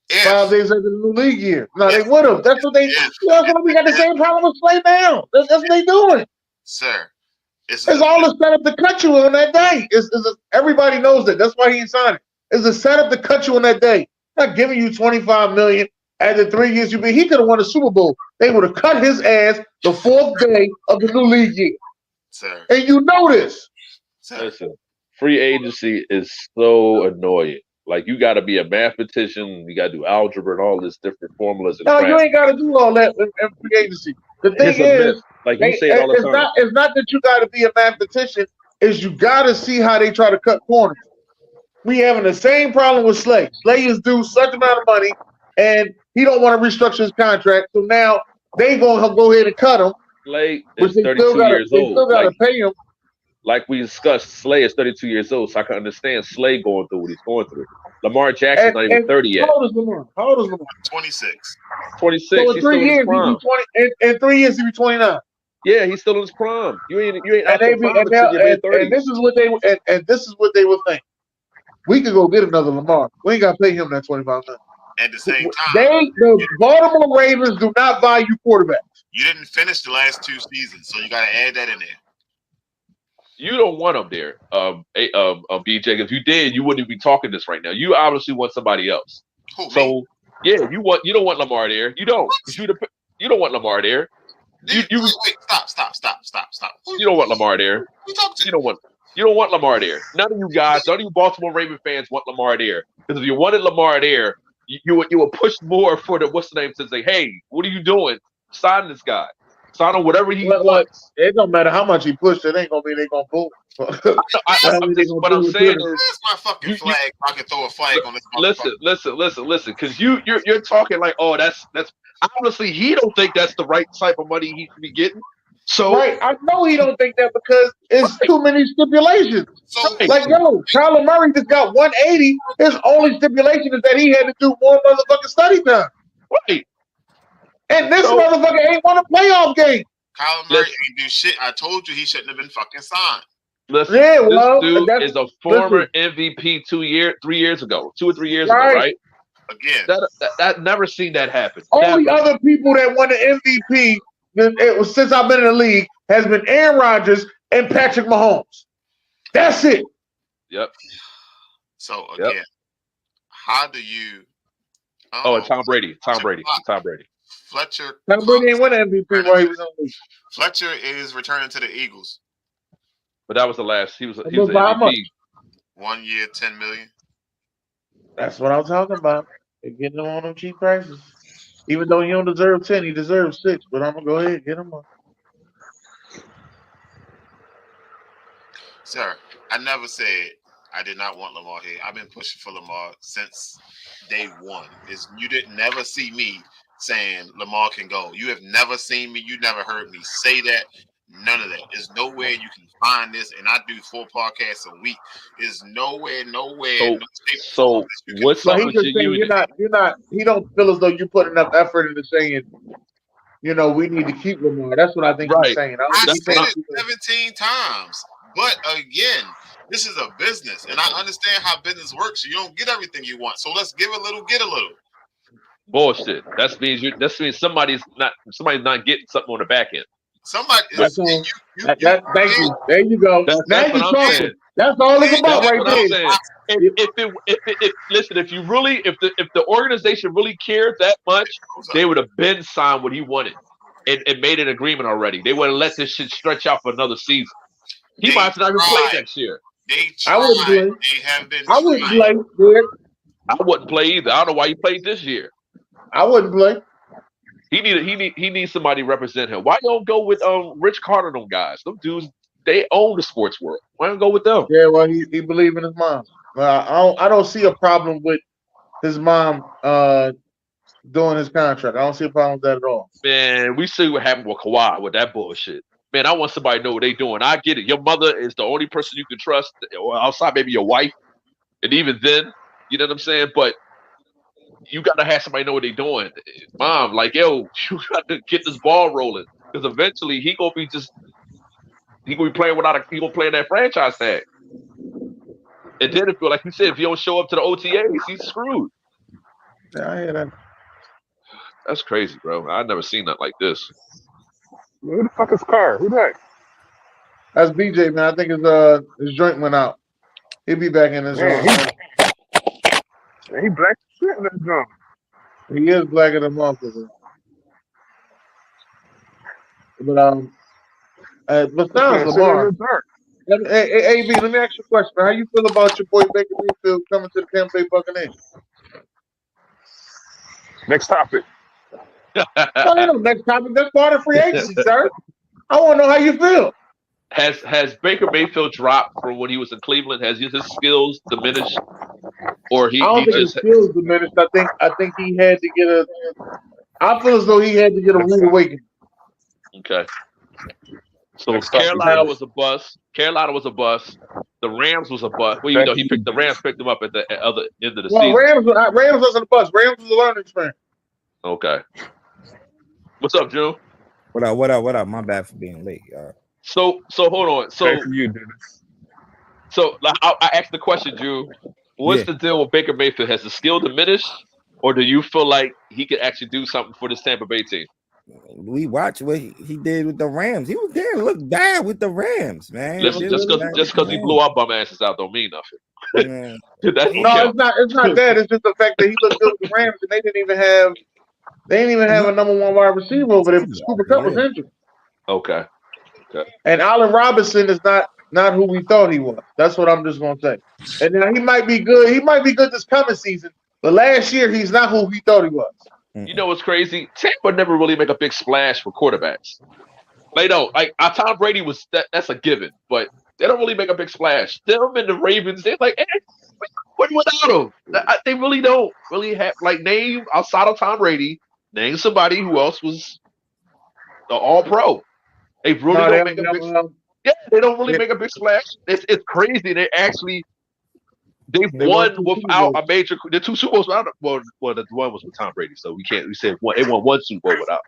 5 days into the new league year. No, they would have. That's what they. That's what we got the same problem with Slay now. That's what they doing, sir. It's all a setup to cut you on that day. Everybody knows that. That's why he ain't signed it. It's a setup to cut you on that day. Not giving you $25 million after 3 years. He could have won a Super Bowl. They would have cut his ass the 4th day of the new league year. Sir. And you know this. Sir. Listen, free agency is so annoying. Like, you got to be a mathematician. You got to do algebra and all this different formulas. No, you ain't got to do all that in free agency. The thing is, like you say it all the time. It's not that you got to be a mathematician. Is you got to see how they try to cut corners. We having the same problem with Slay. Slay is due such amount of money, and he don't want to restructure his contract. So now they gonna go ahead and cut him. Slay is 32 years old. They still got to pay him. Like we discussed, Slay is 32 years old, so I can understand Slay going through what he's going through. Lamar Jackson's not even 30 yet. How old is Lamar? 26. 26. So in 3 years, he be 20. In 3 years, he be 29. Yeah, he's still in his prime. You ain't and this is what they would think. We could go get another Lamar. We ain't got to pay him that $25 million. At the same time, the Baltimore Ravens do not value quarterbacks. You didn't finish the last 2 seasons, so you got to add that in there. You don't want him there, BJ. If you did, you wouldn't be talking this right now. You obviously want somebody else. Me? Yeah, you don't want Lamar there. You don't. You don't want Lamar there. Wait, stop. You don't want Lamar there. You don't want Lamar there. None of you guys, none of you Baltimore Raven fans want Lamar there. Because if you wanted Lamar there, you would push more for the what's the name to say, hey, what are you doing? Sign this guy. Sign on whatever he wants. It don't matter how much he pushed. It ain't gonna mean they gonna pull. What I'm saying is, that's my fucking flag. I can throw a flag on this. Listen. Because you're talking like, oh, that's obviously he don't think that's the right type of money he should be getting. So right, I know he don't think that because it's too many stipulations. Like, yo, Kyler Murray just got 180. His only stipulation is that he had to do more motherfucking study time. Right. And this motherfucker ain't won a playoff game. Kyler Murray ain't do shit. I told you he shouldn't have been fucking signed. Listen, yeah, well, this dude is a former MVP 3 years ago, 2 or 3 years ago, right? Again, that never seen that happen. Only other people that won the MVP since I've been in the league has been Aaron Rodgers and Patrick Mahomes. That's it. Yep. So again, how do you? And Tom Brady. Fletcher. Tom Brady ain't won an MVP while he was on the league. Fletcher is returning to the Eagles. But that was the last. He was an MVP. 1 year, $10 million. That's what I'm talking about. They're getting him on them cheap prices. Even though he don't deserve 10, he deserves 6. But I'm gonna go ahead and get him on. Sir, I never said I did not want Lamar here. I've been pushing for Lamar since day one. You didn't never see me saying Lamar can go. You have never seen me. You never heard me say that. None of that. There's nowhere you can find this, and I do 4 podcasts a week. There's nowhere, no shape So what's So up he's with just your saying unit? you're not. He don't feel as though you put enough effort into saying, we need to keep Lamar. That's what I think he's saying. I said it 17 times. But again, this is a business, and I understand how business works. You don't get everything you want. So let's give a little, get a little. Bullshit. That means somebody's not getting something on the back end. Somebody. Thank you. There you go. That's what I'm saying. That's all it's about right there. If the organization really cared that much, they would have been signed what he wanted and made an agreement already. They would have let this shit stretch out for another season. He might not even play next year. I wouldn't play. They have been. I wouldn't play. I wouldn't play either. I don't know why he played this year. I wouldn't play. He needs somebody to represent him. Why don't go with Rich Carter? Them guys, them dudes, they own the sports world. Why don't go with them? Yeah, well, he believe in his mom. I don't see a problem with his mom doing his contract. I don't see a problem with that at all. Man, we see what happened with Kawhi with that bullshit. Man, I want somebody to know what they're doing. I get it. Your mother is the only person you can trust, or outside maybe your wife, and even then, you know what I'm saying. But you got to have somebody know what they're doing. Mom, like, yo, you got to get this ball rolling because eventually he gonna be playing he gonna play in that franchise tag. And then if, like you said, if you don't show up to the OTAs, he's screwed. Yeah, I hear that. That's crazy, bro. I've never seen that like this. Who the fuck is Carr? Who that? That's BJ, man. I think his joint went out. He'll be back in his He black shit in that drum. He is blacker than motherfucker. But besides Lamar, hey, AB, let me ask you a question. How you feel about your boy Baker Mayfield coming to the Tampa Bay Buccaneers? Next topic. Next topic. That's part of free agency, sir. I want to know how you feel. Has Baker Mayfield dropped from when he was in Cleveland? Has his skills diminished, or I don't think his skills diminished. I think he had to get a. I feel as though he had to get a rude awakening. Okay. So Carolina was a bust. The Rams was a bust. Well, he picked the Rams, picked them up at the other end of the season. Rams wasn't a bust. Rams was a learning experience. Okay. What's up, Drew? What up? My bad for being late, y'all. So hold on. So you, Dennis. So I asked the question, Drew. What's the deal with Baker Mayfield? Has the skill diminished, or do you feel like he could actually do something for this Tampa Bay team? We watched what he did with the Rams. He was there, looked bad with the Rams, man. Listen, just because he blew up bum asses out don't mean nothing. It's not that. It's just the fact that he looked good with the Rams, and they didn't even have a number 1 wide receiver over there. Cooper Kupp was injured. Okay. And Allen Robinson is not who we thought he was. That's what I'm just gonna say. And now he might be good. He might be good this coming season, but last year he's not who he thought he was. You know what's crazy? Tampa never really make a big splash for quarterbacks. They don't. Like Tom Brady was that's a given, but they don't really make a big splash. Them and the Ravens, they're like, what without him? They really don't really have name outside of Tom Brady. Name somebody who else was the All-Pro. They really don't make a big. They don't really make a big splash. It's crazy. They've won without a major. The 2 Super Bowls. Well, the one was with Tom Brady, so we can't. We said they won 1 Super Bowl without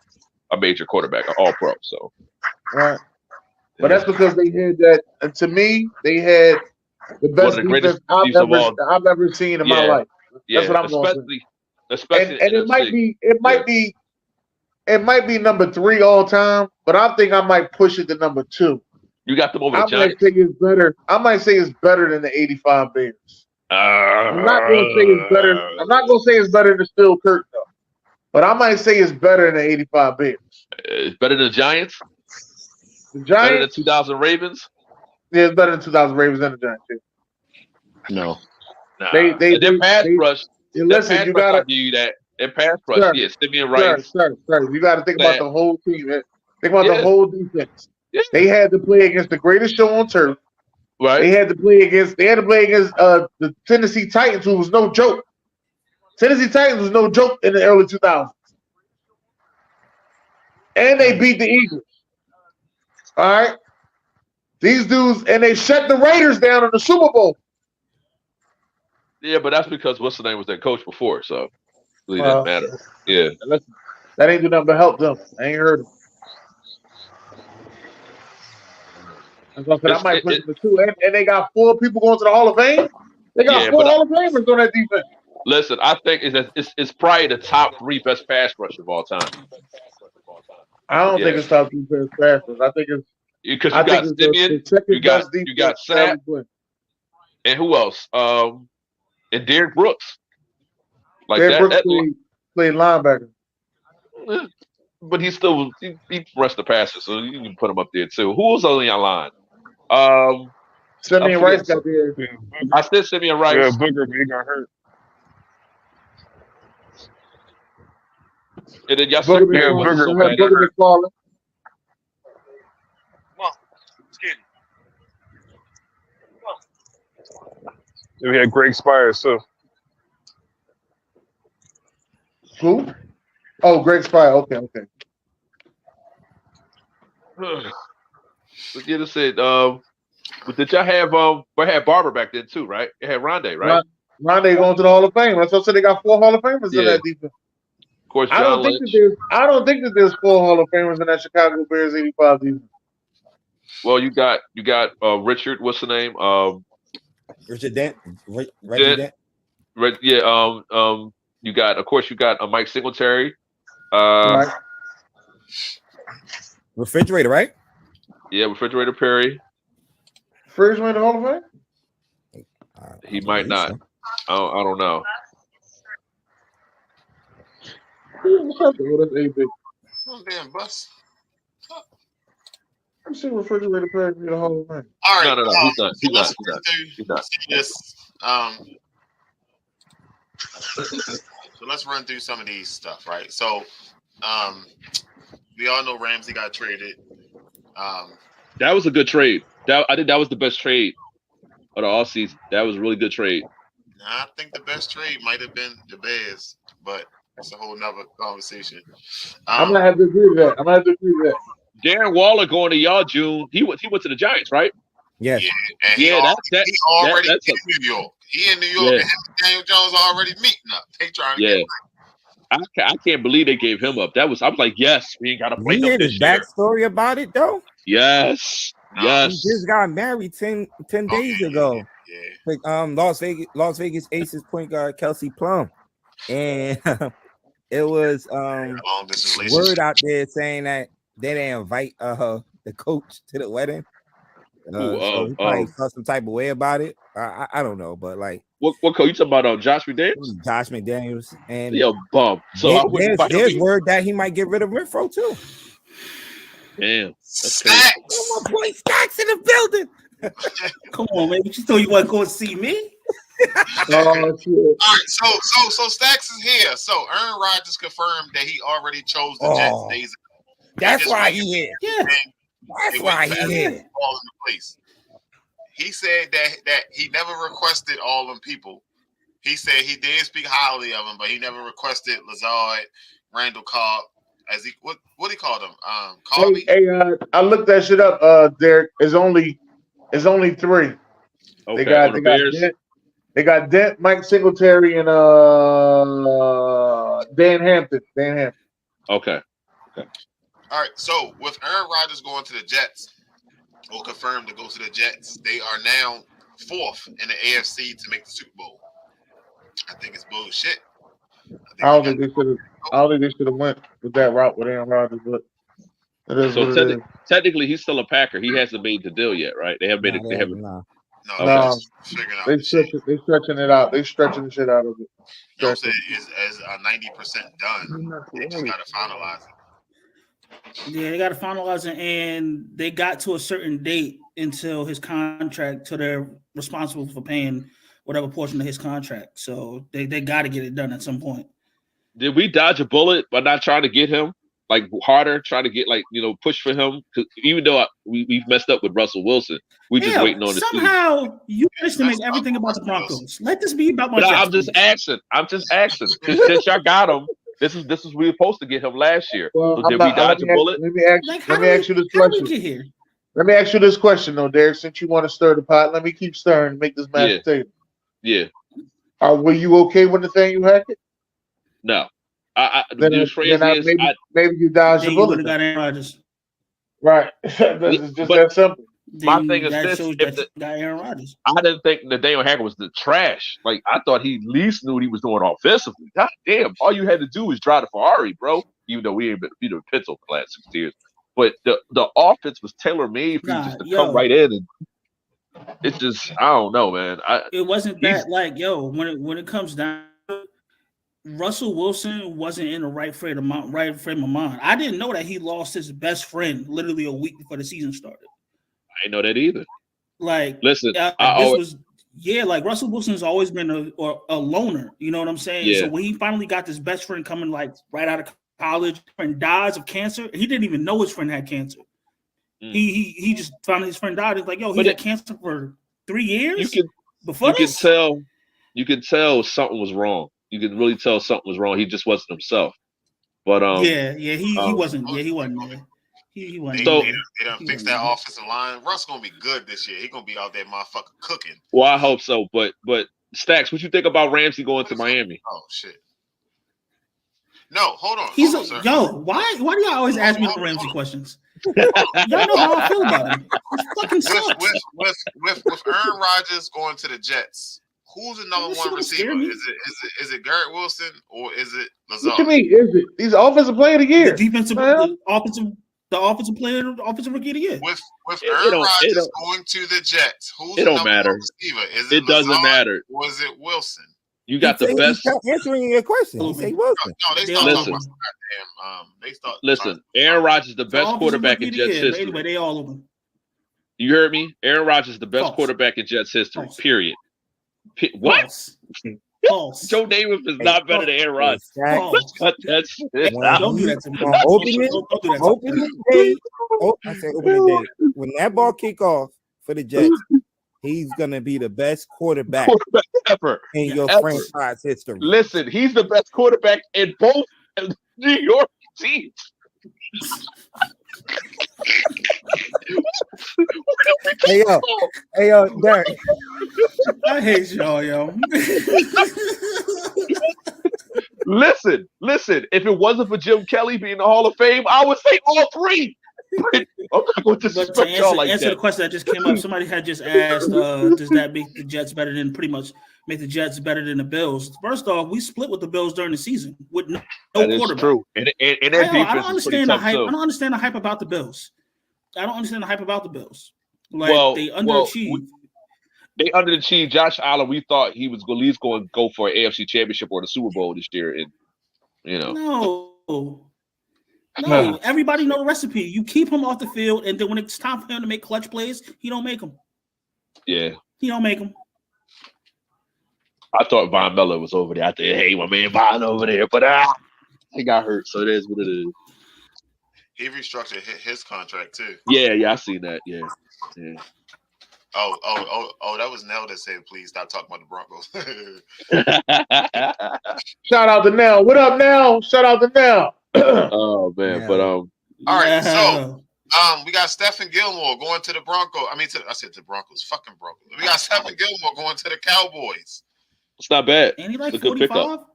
a major quarterback, an All-Pro. So, right. But that's because they had that. And to me, they had the best defense I've ever seen in my life. That's what I'm going to say. Especially, and it might be number 3 all time, but I think I might push it to number 2. You got them over the Giants. I might say it's better than the '85 Bears. I'm not going to say it's better. I'm not going to say it's better than Steel Curtain, though. But I might say it's better than the '85 Bears. It's better than the Giants. The Giants. Better than 2000 Ravens. Yeah, it's better than 2000 Ravens and the Giants too. No. Nah. They pass rush. Listen, you gotta give you that. Their pass rush. Simeon Rice. Sir. You got to think about the whole team. Think about the whole defense. Yeah. They had to play against the greatest show on turf. Right. They had to play against the Tennessee Titans, who was no joke. Tennessee Titans was no joke in the early 2000s. And they beat the Eagles. All right. These dudes, and they shut the Raiders down in the Super Bowl. Yeah, but that's because what's the name was their coach before, so it really didn't matter. Yeah. That ain't do nothing but help them. I ain't heard them. I might put them two, and they got 4 people going to the Hall of Fame. They got 4 Hall of Famers on that defense. Listen, I think it's probably the top 3 best pass rush of all time. I don't think it's top 3 best pass rush. I think it's because you got Simeon, you got Sapp, and who else? And Derek Brooks. Like Derek Brooks played linebacker. But he still he rushed the passes, so you can put him up there too. Who was on your line? Simeon Rice got there. I said Simeon Rice. Yeah, Booker, but he got hurt. And then y'all Booker McFarland. We had Greg Spires too. Who? Oh, Greg Spire. Okay. But yeah, said, but did y'all have we had Barber back then too, right? It had Rondé, right? Rondé going to the Hall of Fame. That's what I said. They got 4 Hall of Famers in that defense. Of course, I don't think that there's 4 Hall of Famers in that Chicago Bears '85 defense. Well, you got Richard. What's the name? Richard Dent. You got, of course, Mike Singletary. Right. Refrigerator, right? Yeah, Refrigerator Perry. Refrigerator Hall of Fame? He might not. So. I don't know. That's AB. Oh, damn, bus. I'm seeing Refrigerator Perry in the Hall of Fame. All right. No. He's not. So let's run through some of these stuff, right? So, we all know Ramsey got traded. That was a good trade. I think that was the best trade of the offseason. That was a really good trade. I think the best trade might have been the Bears, but it's a whole nother conversation. I'm gonna have to agree with that. Darren Waller going to y'all June. He went to the Giants, right? Yes. Yeah, and he already in New York. He in New York, and him and Daniel Jones already meeting up. They trying to get I can't believe they gave him up. I was like, yes, we ain't got to play You them hear this the year. backstory about it though? Yes. He just got married 10 days ago. Yeah. Like, Las Vegas Aces point guard Kelsey Plum, and it was word out there saying that they didn't invite the coach to the wedding. So he probably felt some type of way about it. I don't know, but like, what coach you talking about? Josh McDaniels? Josh McDaniels, and bum. So there's word that he might get rid of Renfro too. Damn, Stacks. Oh, my boy Stacks in the building. Come on, man! You thought you wasn't going to see me? All right, so Stacks is here. So Aaron Rodgers confirmed that he already chose the Jets days ago. That's why he here. Yeah, that's why he here. All in the place. He said that he never requested all them people. He said he did speak highly of them, but he never requested Lazard, Randall Cobb, as he what he called them. I looked that shit up. Derek, it's only 3. Okay, they got Dent, Mike Singletary, and Dan Hampton. Okay. All right. So with Aaron Rodgers going to the Jets, or confirmed to go to the Jets, they are now 4th in the AFC to make the Super Bowl. I think it's bullshit. I don't think they should have went with that route with Aaron Rodgers, but so technically he's still a Packer. He hasn't made the deal yet, right? They haven't made it. They haven't. No. They stretching it out. They stretching the shit out of it. No, it's 90% done. They just got to finalize it. Yeah, they got to finalize it, and they got to a certain date until his contract, till they're responsible for paying whatever portion of his contract. So they got to get it done at some point. Did we dodge a bullet by not trying to get him like harder, trying to get push for him? Because even though we've messed up with Russell Wilson, we just waiting on it. Somehow you estimate everything about the Broncos. Let this be about my. I'm just asking. Since y'all got him, This is we were supposed to get him last year. Well, So did we dodge a bullet? Let me ask you this How did we question. get here? Let me ask you this question, though, Derek. Since you want to stir the pot, let me keep stirring and make this mashed potato. Yeah. Were you okay with Nathaniel Hackett? No. Maybe you dodged the Then you would bullet. have got Aaron Rodgers. Right. It's just But that simple. my thing is that this: shows if that you got Aaron Rodgers. I didn't think Nathaniel Hackett was the trash. Like I thought he at least knew what he was doing offensively. God damn! All you had to do was drive the Ferrari, bro. Even though we ain't been Pitzel for the last 6 years, but the offense was tailor made for you just to come right in, and it's just I don't know, man. It wasn't that when it comes down, Russell Wilson wasn't in the right frame of mind. I didn't know that he lost his best friend literally a week before the season started. I didn't know that either. Like, listen, like Russell Wilson's always been a loner. You know what I'm saying? Yeah. So when he finally got this best friend coming like right out of college and dies of cancer, he didn't even know his friend had cancer. He just found his friend died. It's like, he had cancer for 3 years. You can tell something was wrong. You can really tell something was wrong. He just wasn't himself. But he wasn't. Yeah, he wasn't there. He wasn't. They done fix that offensive line. Russ gonna be good this year. He gonna be out there, motherfucker, cooking. Well, I hope so. But Stacks, what you think about Ramsey going to Miami? Oh shit. No, hold on. Why do y'all always ask me the Ramsey questions? Y'all know how I feel about him. He fucking sucks. With Aaron Rodgers going to the Jets, who's the number one receiver? Is it Garrett Wilson or is it Lazard? What you mean? Is it? He's offensive player of the year. The offensive rookie of the year. With Aaron Rodgers going to the Jets, who's the number one receiver? Is it doesn't Lazard matter. Or is it Wilson? You got the best. Answering your question. He said Wilson. No, they start talking about Listen, Aaron Rodgers is the best quarterback in Jets history. Anyway, they all of them. You heard me? Aaron Rodgers is the best quarterback in Jets history. Period. What? False. Joe Namath is not better than Aaron Rodgers. That's it. Don't do that to me. Opening day. When that ball kick off for the Jets, he's gonna be the best quarterback ever in your franchise history. Listen, he's the best quarterback in both New York teams. Hey yo, Derek. I hate y'all, yo. Listen. If it wasn't for Jim Kelly being in the Hall of Fame, I would say all three. I'm not going to disrespect y'all like that. Answer the question that just came up. Somebody had just asked, does that make the Jets better than the Bills? First off, we split with the Bills during the season with no quarterback. That's true. And their defense I don't understand the hype. I don't understand the hype about the Bills. Like they underachieved. They underachieved. Josh Allen, we thought he was at least going to go for an AFC Championship or the Super Bowl this year, and No, everybody know the recipe. You keep him off the field, and then when it's time for him to make clutch plays, he don't make them. Yeah, he don't make them. I thought Von Miller was over there. I thought, hey, my man Von over there, but he got hurt, so it is what it is. He restructured his contract too. Yeah, I seen that. Yeah. Oh, that was Nell that said, please stop talking about the Broncos. Shout out to Nell. What up, Nell? Shout out to Nell. Oh man, but all right, so we got Stephen Gilmore going to the Broncos. I said the Broncos, fucking Broncos. We got Stephen Gilmore going to the Cowboys. It's not bad. Ain't he like it's a good 45? pickup.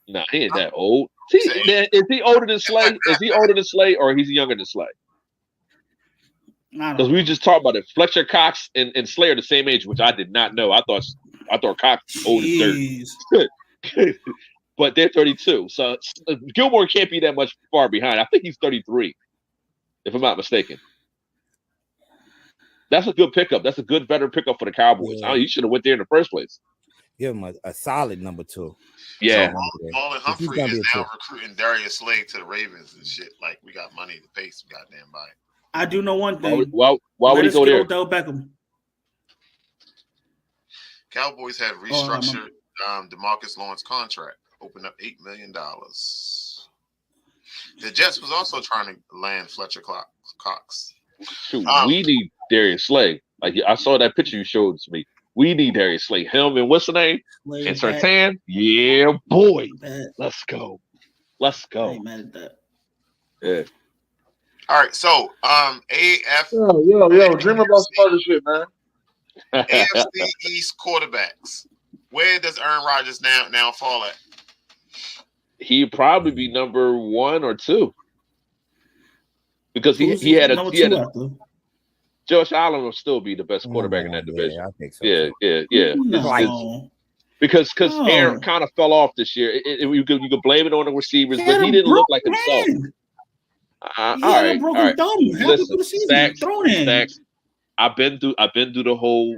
Nah, he ain't that old. Is he older than Slay? Is he older than Slay, or he's younger than Slay? Because we just talked about it. Fletcher Cox and Slay are the same age, which I did not know. I thought Cox was older than 30. But they're 32. So Gilmore can't be that much far behind. I think he's 33, if I'm not mistaken. That's a good pickup. That's a good veteran pickup for the Cowboys. Yeah. You should have went there in the first place. Give him a solid number 2. Yeah. So Marlon Humphrey is now recruiting Darius Slay to the Ravens and shit. Like, we got money to pay some goddamn body. I do know one thing. Why would he go there? Odell Beckham. Cowboys have restructured DeMarcus Lawrence's contract. Opened up $8 million. The Jets was also trying to land Fletcher Cox. Shoot, we need Darius Slay. Like I saw that picture you showed to me. We need Darius Slay. Him and what's the name? And Sertan. Yeah, boy. Let's go. Let's I go. ain't mad at that. Yeah. All right, so AF. Yo, dream about some other shit, man. AFC East quarterbacks. Where does Aaron Rodgers now fall at? He'd probably be number 1 or 2 because he Who's had number a two after? Josh Allen will still be the best quarterback in that division. Yeah, I think so. Yeah. No. Because Aaron kind of fell off this year. You could blame it on the receivers, but he didn't look like himself. All right. Thumb. Listen, Stacks. I've been through the whole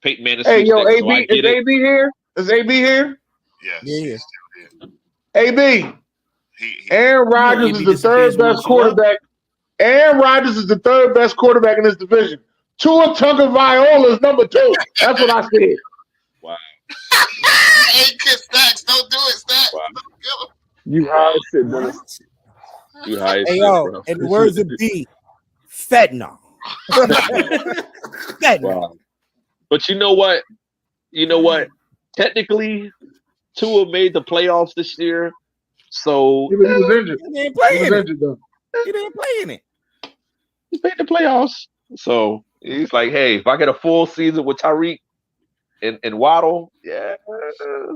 Peyton Manning. Hey, yo, thing, so AB, is AB here? Is AB here? Yes. AB. Aaron Rodgers is the third best quarterback. Aaron Rodgers is the third best quarterback in this division. Tua Tagovailoa is number 2. That's what I said. Wow. Hey, Stacks, don't do it, Stacks. Wow. You high as shit, Dennis. You high as Hey, shit, yo, bro. in the words of B, fentanyl. Wow. But you know what? Technically, Tua made the playoffs this year, so he was injured. He ain't playing He was injured, though. He didn't play in it. He made the playoffs. So he's like, hey, if I get a full season with Tyreek and Waddle, yeah.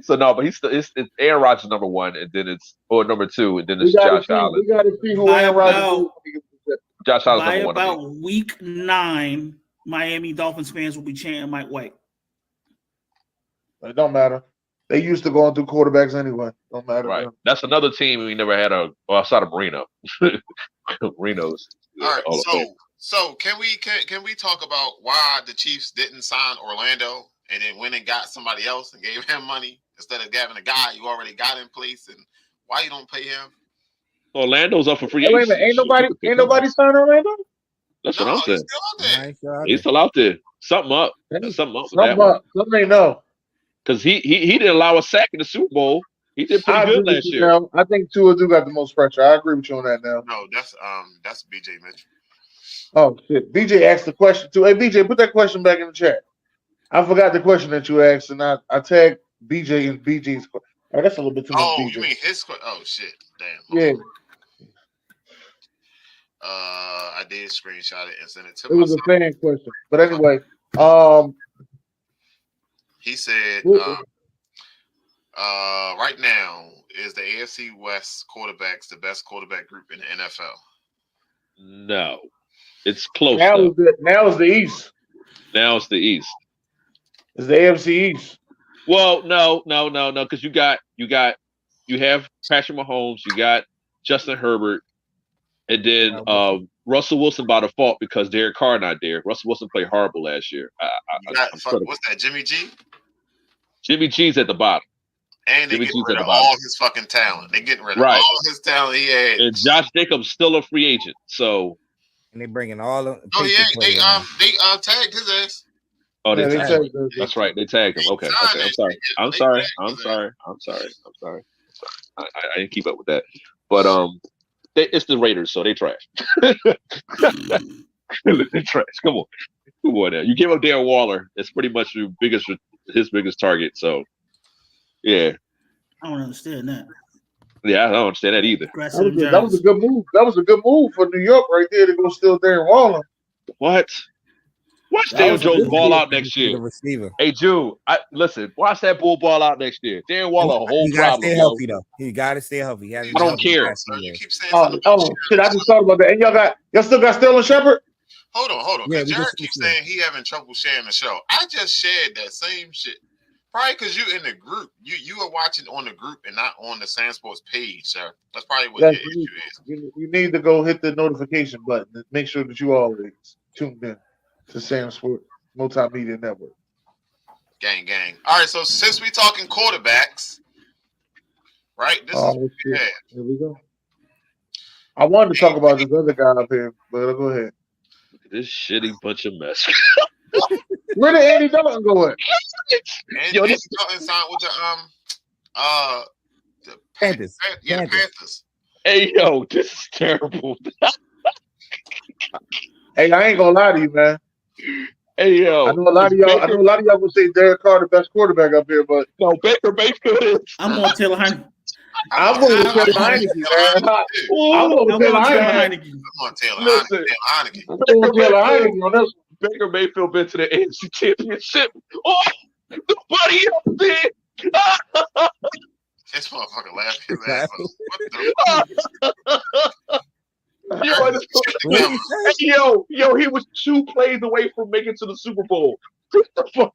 So no, but it's Aaron Rodgers number 1, and then it's number 2, and then it's Josh Allen. We got to see who Aaron Rodgers is. Josh Allen's By number 1. about week 9, Miami Dolphins fans will be chanting Mike White. It don't matter. They used to going through quarterbacks anyway. Don't matter. Right. That's another team we never had outside of Marino. Marino's. All right. So can we talk about why the Chiefs didn't sign Orlando and then went and got somebody else and gave him money instead of having a guy you already got in place, and why you don't pay him? Orlando's up for free Wait a agency. minute, ain't nobody signed Orlando? That's what I'm saying. He's still out there. He's still out there. Something up. There's something up with that Something one. up. Something ain't no. Because he didn't allow a sack in the Super Bowl. He did pretty good last year. Now. I think Tua do got the most pressure. I agree with you on that now. No, that's BJ Mitchell. Oh shit. BJ asked the question too. Hey BJ, put that question back in the chat. I forgot the question that you asked, and I tagged BJ in BJ's question. Oh, that's a little bit too much. BJ. You mean his question? Oh shit. Damn. Yeah. I did screenshot it and send it to It was a fan question. But anyway, he said right now is the AFC West quarterbacks the best quarterback group in the NFL? No. It's close. Now is the East. Now it's the East. It's the AFC East. Well, no, because you have Patrick Mahomes, you got Justin Herbert, and then Russell Wilson by default because Derek Carr not there. Russell Wilson played horrible last year. What's that? Jimmy G? Jimmy G's at the bottom. And they getting rid of all his fucking talent. They getting rid of all his talent he had. And Josh Jacobs still a free agent. So and they bringing all of they tagged his ass. Oh, they tagged him. That's right. They tagged him. Okay. I'm sorry. I didn't keep up with that. But it's the Raiders, so they trash. They trash. Come on now. You give up Darren Waller. It's pretty much his biggest target. So yeah. I don't understand that. Yeah, I don't understand that either. That was a good move. That was a good move for New York right there to go steal Darren Waller. What? Watch Daniel Jones ball out next year. Hey, Jude, listen. Watch that bull ball out next year. Darren Waller, a whole problem. Stay healthy though. He got to stay healthy. I don't care. Oh shit! I just thought about that. And y'all still got Sterling Shepard? Hold on. Yeah, Jared keeps saying he having trouble sharing the show. I just shared that same shit. Probably because you in the group. You are watching on the group and not on the SamzSportz page, sir. That's probably what the issue is. You need to go hit the notification button and make sure that you always tuned in to SamzSportz Multimedia Network. Gang. All right, so since we talking quarterbacks, right? Here we go. I wanted to talk about this other guy up here, but go ahead. Look at this shitty bunch of mess. Where did Andy Dalton go at? Andy Dalton signed with the Panthers. Yeah, the Panthers. Hey, yo, this is terrible. Hey, I ain't gonna lie to you, man. Hey, yo, I know a lot of y'all will say Derek Carr the best quarterback up here, but no, Baker Mayfield is. I'm gonna tell I'm going with Taylor Heineke, man. I'm going with Taylor Heineke. I'm on Taylor Listen, Heineke. I'm going with Taylor Heineke on this. Baker Mayfield been to the AFC Championship. Oh, nobody else did. This motherfucker laughing his ass off. What the Yo, he was 2 plays away from making to the Super Bowl. What the fuck?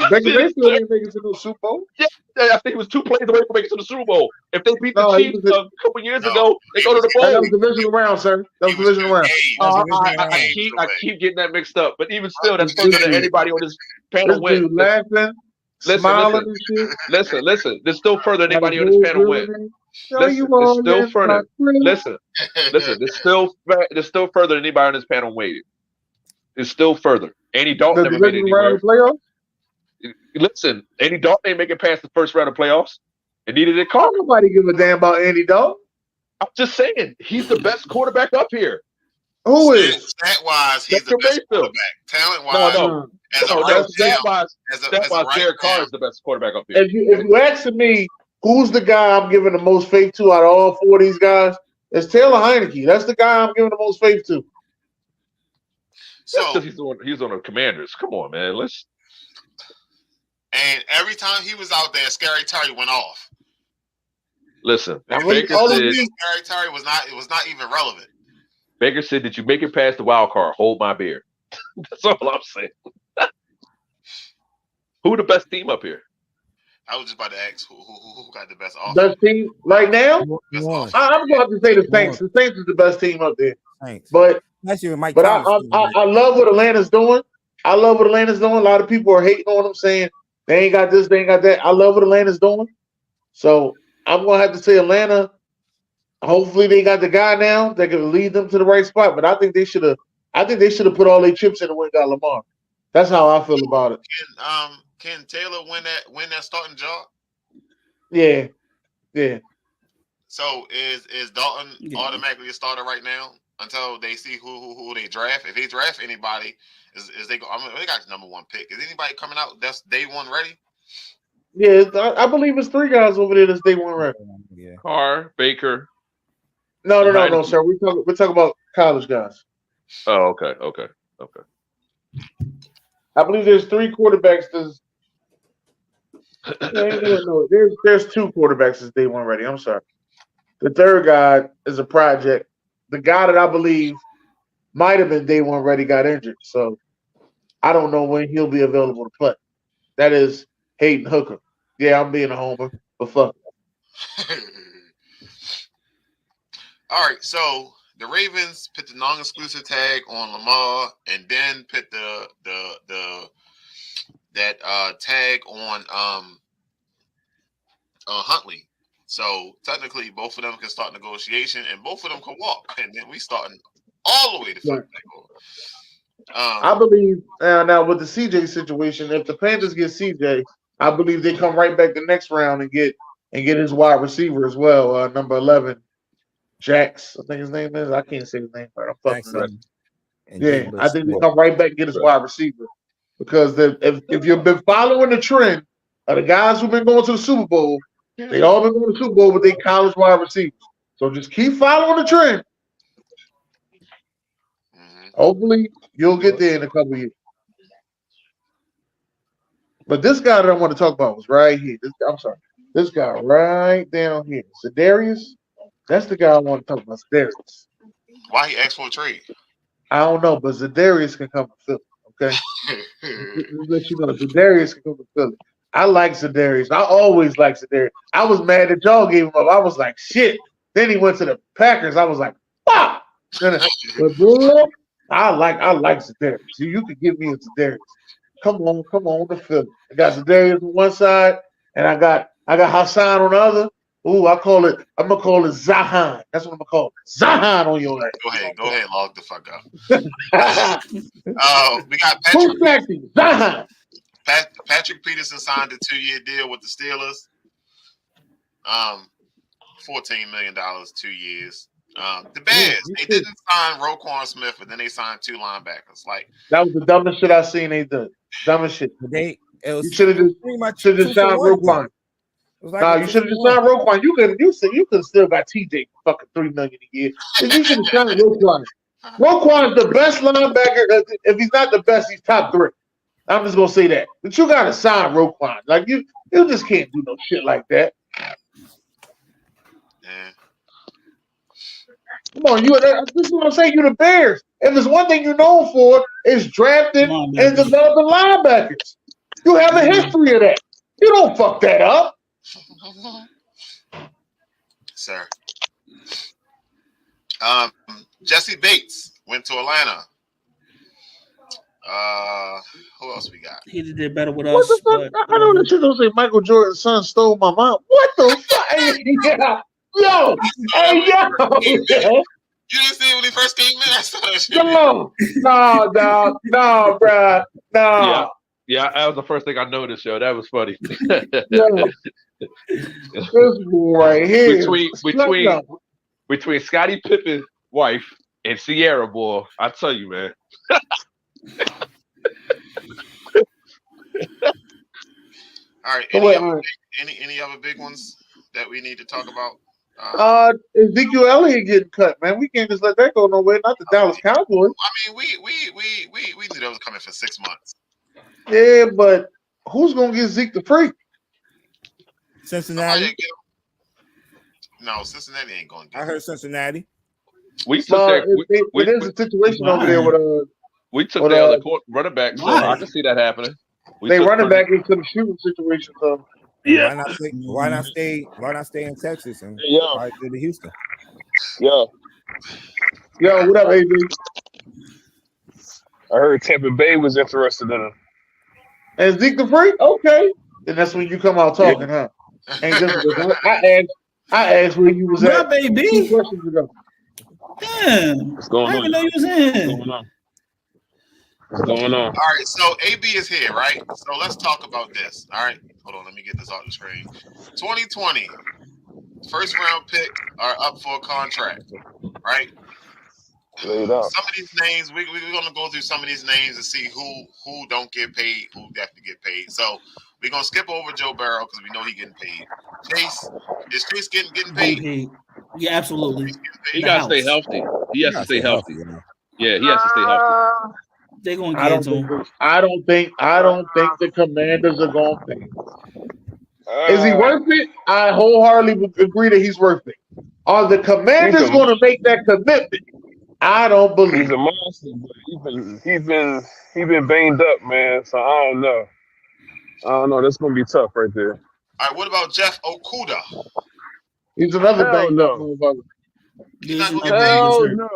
Baker Mayfield didn't make it to the Super Bowl. Yeah, I think he was 2 plays away from making it to the Super Bowl. If they beat the Chiefs a couple years ago, they go to the bowl. That was divisional round, sir. That was divisional round. I keep getting that mixed up, but even still, that's further than anybody on this panel win. Laughing, smiling and shit. Listen. There's still further than anybody on this panel win. Listen, there's still further. Listen. There's still further than anybody on this panel waited. It's still further. Andy Dalton never made it anywhere. Listen, Andy Dalton ain't making past the first round of playoffs. And neither did Carr. Nobody give a damn about Andy Dalton. I'm just saying, he's the best quarterback up here. Who is? Stat-wise, he's the best quarterback. Talent-wise, Stat-wise, Derek Carr is the best quarterback up here. If you asking me, who's the guy I'm giving the most faith to out of all 4 of these guys, it's Taylor Heineke. That's the guy I'm giving the most faith to. So he's on the Commanders. Come on, man. And every time he was out there, Scary Terry went off. Listen, Baker said Scary Terry was not even relevant. Baker said, "Did you make it past the wild card? Hold my beer." That's all I'm saying. Who the best team up here? I was just about to ask who got the best offense. Best team right now? I'm going to have to say the Saints. The Saints is the best team up there. Thanks. But I love what Atlanta's doing. A lot of people are hating on them, saying they ain't got this, they ain't got that. I love what Atlanta's doing. So I'm going to have to say Atlanta. Hopefully they got the guy now that can lead them to the right spot. But I think they should have put all their chips in and went got Lamar. That's how I feel about it. Can Taylor win that starting job? Yeah. So is Dalton automatically a starter right now until they see who they draft? If they draft anybody, is they go? I mean, they got the #1 pick. Is anybody coming out that's day 1 ready? Yeah, I believe it's 3 guys over there that's day 1 ready. Yeah. Carr, Baker. No, sir. We're talking about college guys. Oh, okay. I believe there's 3 quarterbacks. There's 2 quarterbacks that's day 1 ready. I'm sorry. The third guy is a project. The guy that I believe might have been day 1 ready got injured, so I don't know when he'll be available to play. That is Hayden Hooker. Yeah, I'm being a homer, but fuck. All right, so the Ravens put the non-exclusive tag on Lamar, and then put that tag on Huntley. So technically, both of them can start negotiation, and both of them can walk, and then we starting all the way to fuck that goal. I believe now with the CJ situation, if the Panthers get CJ, I believe they come right back the next round and get his wide receiver as well, number 11. Jax, I think his name is. I can't say his name, but I'm fucking up. Yeah, I think they come right back and get his wide receiver. Because if you've been following the trend of the guys who've been going to the Super Bowl, they all been going to the Super Bowl with their college wide receivers. So just keep following the trend. Hopefully, you'll get there in a couple of years. But this guy that I want to talk about was right here. This guy right down here. Za'Darius. That's the guy I want to talk about, Za'Darius. Why he asked for a trade? I don't know, but Za'Darius can come to Philly, okay? Just let you know, Za'Darius can come to Philly. I like Za'Darius. I always like Za'Darius. I was mad that y'all gave him up. I was like, shit. Then he went to the Packers. I was like, fuck. But boy, I like Za'Darius. You could give me a Za'Darius. Come on to Philly. I got Za'Darius on one side, and I got Hassan on the other. Ooh, I'm gonna call it Zahan. That's what I'm gonna call it. Zahan on your ass. Go ahead, log the fuck up. We got Zahan. Patrick Peterson signed a 2-year deal with the Steelers. $14 million, 2 years. The Bears, they didn't sign Roquan Smith, but then they signed 2 linebackers. Like that was the dumbest shit I seen they did. Dumbest shit. You should have just signed Roquan. Nah, you should have just signed Roquan. You could still got TJ fucking $3 million a year. You should have signed Roquan. Roquan's the best linebacker. If he's not the best, he's top 3. I'm just gonna say that. But you gotta sign Roquan. Like you just can't do no shit like that. Yeah. Come on, this is what I'm saying. You the Bears. If there's one thing you're known for, is drafting and developing linebackers. You have a history of that. You don't fuck that up. Sir. Jesse Bates went to Atlanta. Who else we got? He did better with What us. the fuck? I know that you don't say Michael Jordan's son stole my mom. What the fuck? Hey, yeah. Yo. Hey, yo. You didn't see it when he first came in? I saw that shit. No, bruh. No. Yeah, that was the first thing I noticed, yo. That was funny. This boy right here. Between Scottie Pippen's wife and Sierra, boy, I tell you, man. All right. Any other big ones that we need to talk about? Ezekiel Elliott getting cut, man. We can't just let that go nowhere. Not the Dallas Cowboys. I mean, we knew that was coming for 6 months. Yeah, but who's gonna get Zeke the Freak? Cincinnati. No, Cincinnati ain't going to get I heard Cincinnati. We took there's a situation over there with we took the other running back, so I can see that happening. They running back into the shooting situation, so yeah. Why not stay in Texas and go to Houston? Yo, what up, AB? I heard Tampa Bay was interested in him. And Zeke the Freak? Okay. Then that's when you come out talking, huh? Ain't just I asked where you was at. baby. 2 questions ago. Damn. What's going on? I didn't know you was in. What's going on? All right, so AB is here, right? So let's talk about this. All right, hold on, let me get this off the screen. 2020, first round pick are up for a contract, right? Some of these names, we're gonna go through some of these names to see who don't get paid, who definitely get paid. So we're gonna skip over Joe Burrow because we know he's getting paid. Is Chase getting paid? Yeah, absolutely. He gotta stay healthy. He has to stay healthy. Yeah, he has to stay healthy. They're gonna get to him. I don't think the Commanders are gonna pay. Is he worth it? I wholeheartedly agree that he's worth it. Are the Commanders going to make that commitment? I don't believe. He's a monster, but he's been banged up, man. So I don't know. That's gonna be tough right there. All right, what about Jeff Okuda? He's another banged up. Hell no.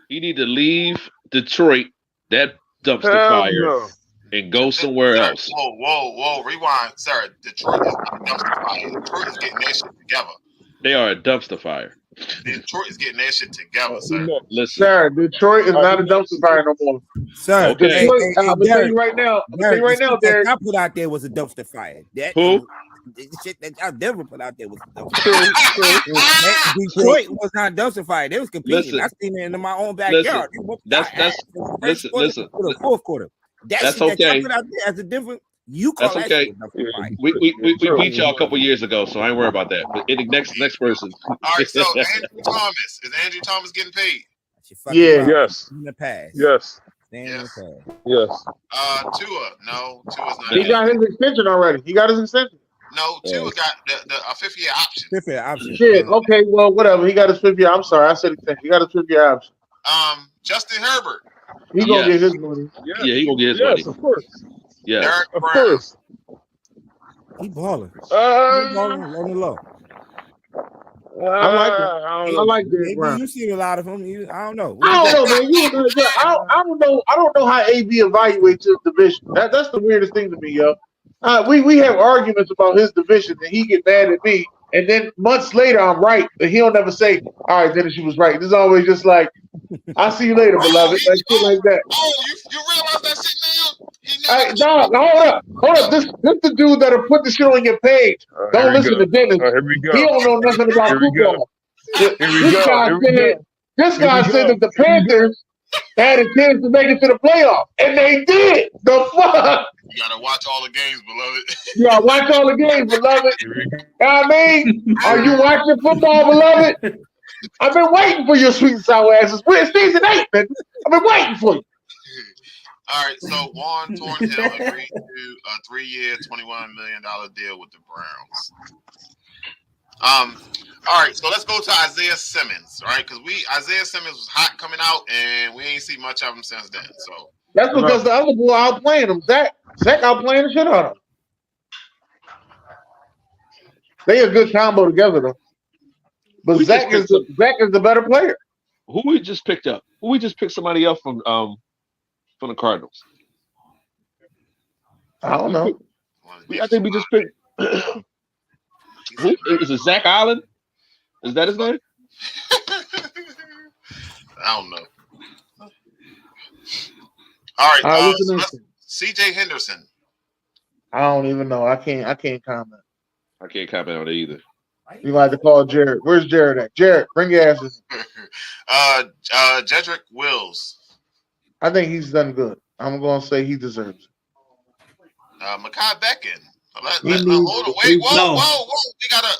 He need to leave Detroit, that dumpster fire, and go somewhere else. Whoa, rewind, sir. Detroit is not a dumpster fire. Detroit is getting their shit together. They are a dumpster fire. Detroit is getting their shit together, sir. Listen, sir, Detroit is not a dumpster fire no more. Sir, okay. I'm gonna tell you right now. Derek. I put out there was a dumpster fire. Who? The shit that y'all never put out there was a dumpster fire. Detroit was not a dumpster fire. They was competing. Listen, I seen it in my own backyard. Listen. For the fourth quarter. That's okay. That y'all put out there as a different. You call that's that okay. shit a dumpster fire. We beat y'all a couple years ago, so I ain't worried about that. But next person. All right, so Andrew Thomas. Is Andrew Thomas getting paid? Yeah. Yes. In the past. Yes. Yes. Tua. No, Tua's not. He got his extension already. He got his extension. No, Tua got a 5th-year option. 5th-year option. Shit. Okay. Well, whatever. He got his 5th year. I'm sorry. I said extension. He got his 5th year option. Justin Herbert. He gonna get his money. Yeah, he gonna get his money. Of course. Yeah. Derek Of Brown. course. He balling. He balling on the low. I like it. I like Derek Brown. You see a lot of him. I don't know. I don't know, man. I don't know how AB evaluates his division. That's the weirdest thing to me, yo. We have arguments about his division, and he get mad at me, and then months later I'm right, but he don't never say, "All right, Dennis, you was right." This is always just like, "I'll see you later, beloved," like shit like that. Oh, you realize that shit now? Hey, dog, hold up. This the dude that'll put the shit on your page. Don't listen to Dennis. Here we go. He don't know nothing about football. This guy said that the Panthers had a chance to make it to the playoff, and they did. The fuck? You gotta watch all the games, beloved. You gotta watch all the games, beloved. You know what I mean? Are you watching football, beloved? I've been waiting for your sweet and sour asses. We're season 8, man. I've been waiting for you. All right, so Juan Thornhill agreed to a 3-year, $21 million deal with the Browns. All right, so let's go to Isaiah Simmons, right? Because Isaiah Simmons was hot coming out, and we ain't seen much of him since then. So that's because the other boy outplaying him. Zach outplaying the shit out of him. They a good combo together, though. But Zach is the better player. Who we just picked up? Who we just picked somebody up from the Cardinals? I don't know. I think we just picked. Who is it? Zach Allen? Is that his name? I don't know. All right, CJ Henderson. I don't even know. I can't comment. I can't comment on it either. You might have to call Jared. Where's Jared at? Jared, bring your asses. Jedrick Wills. I think he's done good. I'm going to say he deserves it. Mekhi Becton. Hold on, wait, whoa!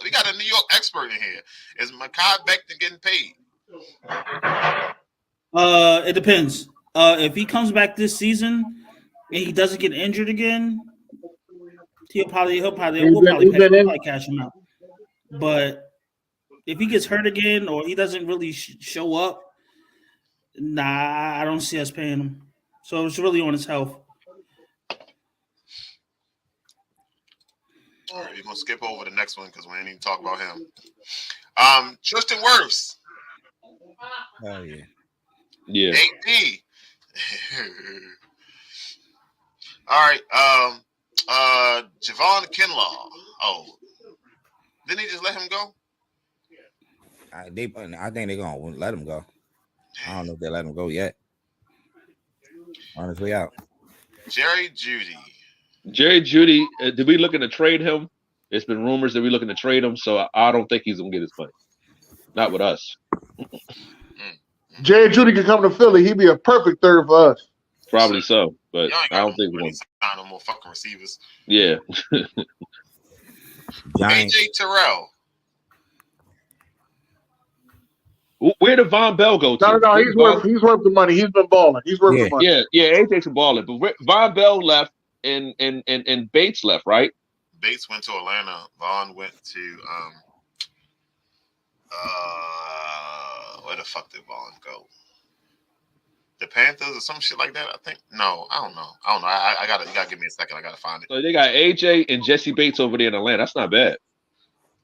We got a New York expert in here. Is Mekhi Becton getting paid? It depends. If he comes back this season and he doesn't get injured again, we'll probably cash him out. But if he gets hurt again or he doesn't really show up, I don't see us paying him. So it's really on his health. All right, we're gonna skip over the next one because we ain't even talk about him. Tristan Wirfs. Oh yeah. Yeah. AP. All right. Javon Kinlaw. Oh, didn't he just let him go? I think they're gonna let him go. I don't know if they let him go yet. Honestly, out. Jerry Jeudy. Did we looking to trade him? It's been rumors that we're looking to trade him, so I don't think he's gonna get his money. Not with us. Jerry Jeudy can come to Philly. He'd be a perfect third for us. Probably so, but I don't think we're gonna sign no more fucking receivers. Yeah. AJ Terrell. Where did Von Bell go to? No. He's worth the money. He's been balling. He's worth the money. Yeah. AJ's been balling, but Von Bell left and Bates left, right? Bates went to Atlanta. Vaughn went to where the fuck did Vaughn go? The Panthers or some shit like that, I think. No, I don't know. You gotta give me a second. I gotta find it. So they got AJ and Jesse Bates over there in Atlanta. That's not bad.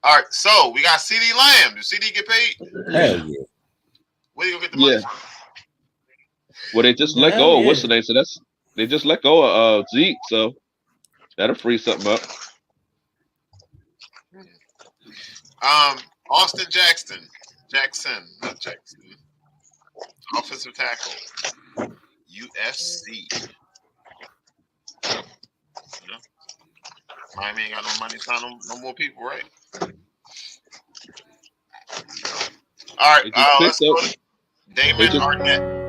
All right, so we got CeeDee Lamb. Did CeeDee get paid? Hell yeah. Where you gonna get the money? Yeah. Well, they just let go of what's the name? So they just let go of Zeke, so that'll free something up. Austin Jackson, not Jackson. Offensive tackle, UFC. Miami ain't got no money to sign no more people, right? All right, let's go to Damon Arnett.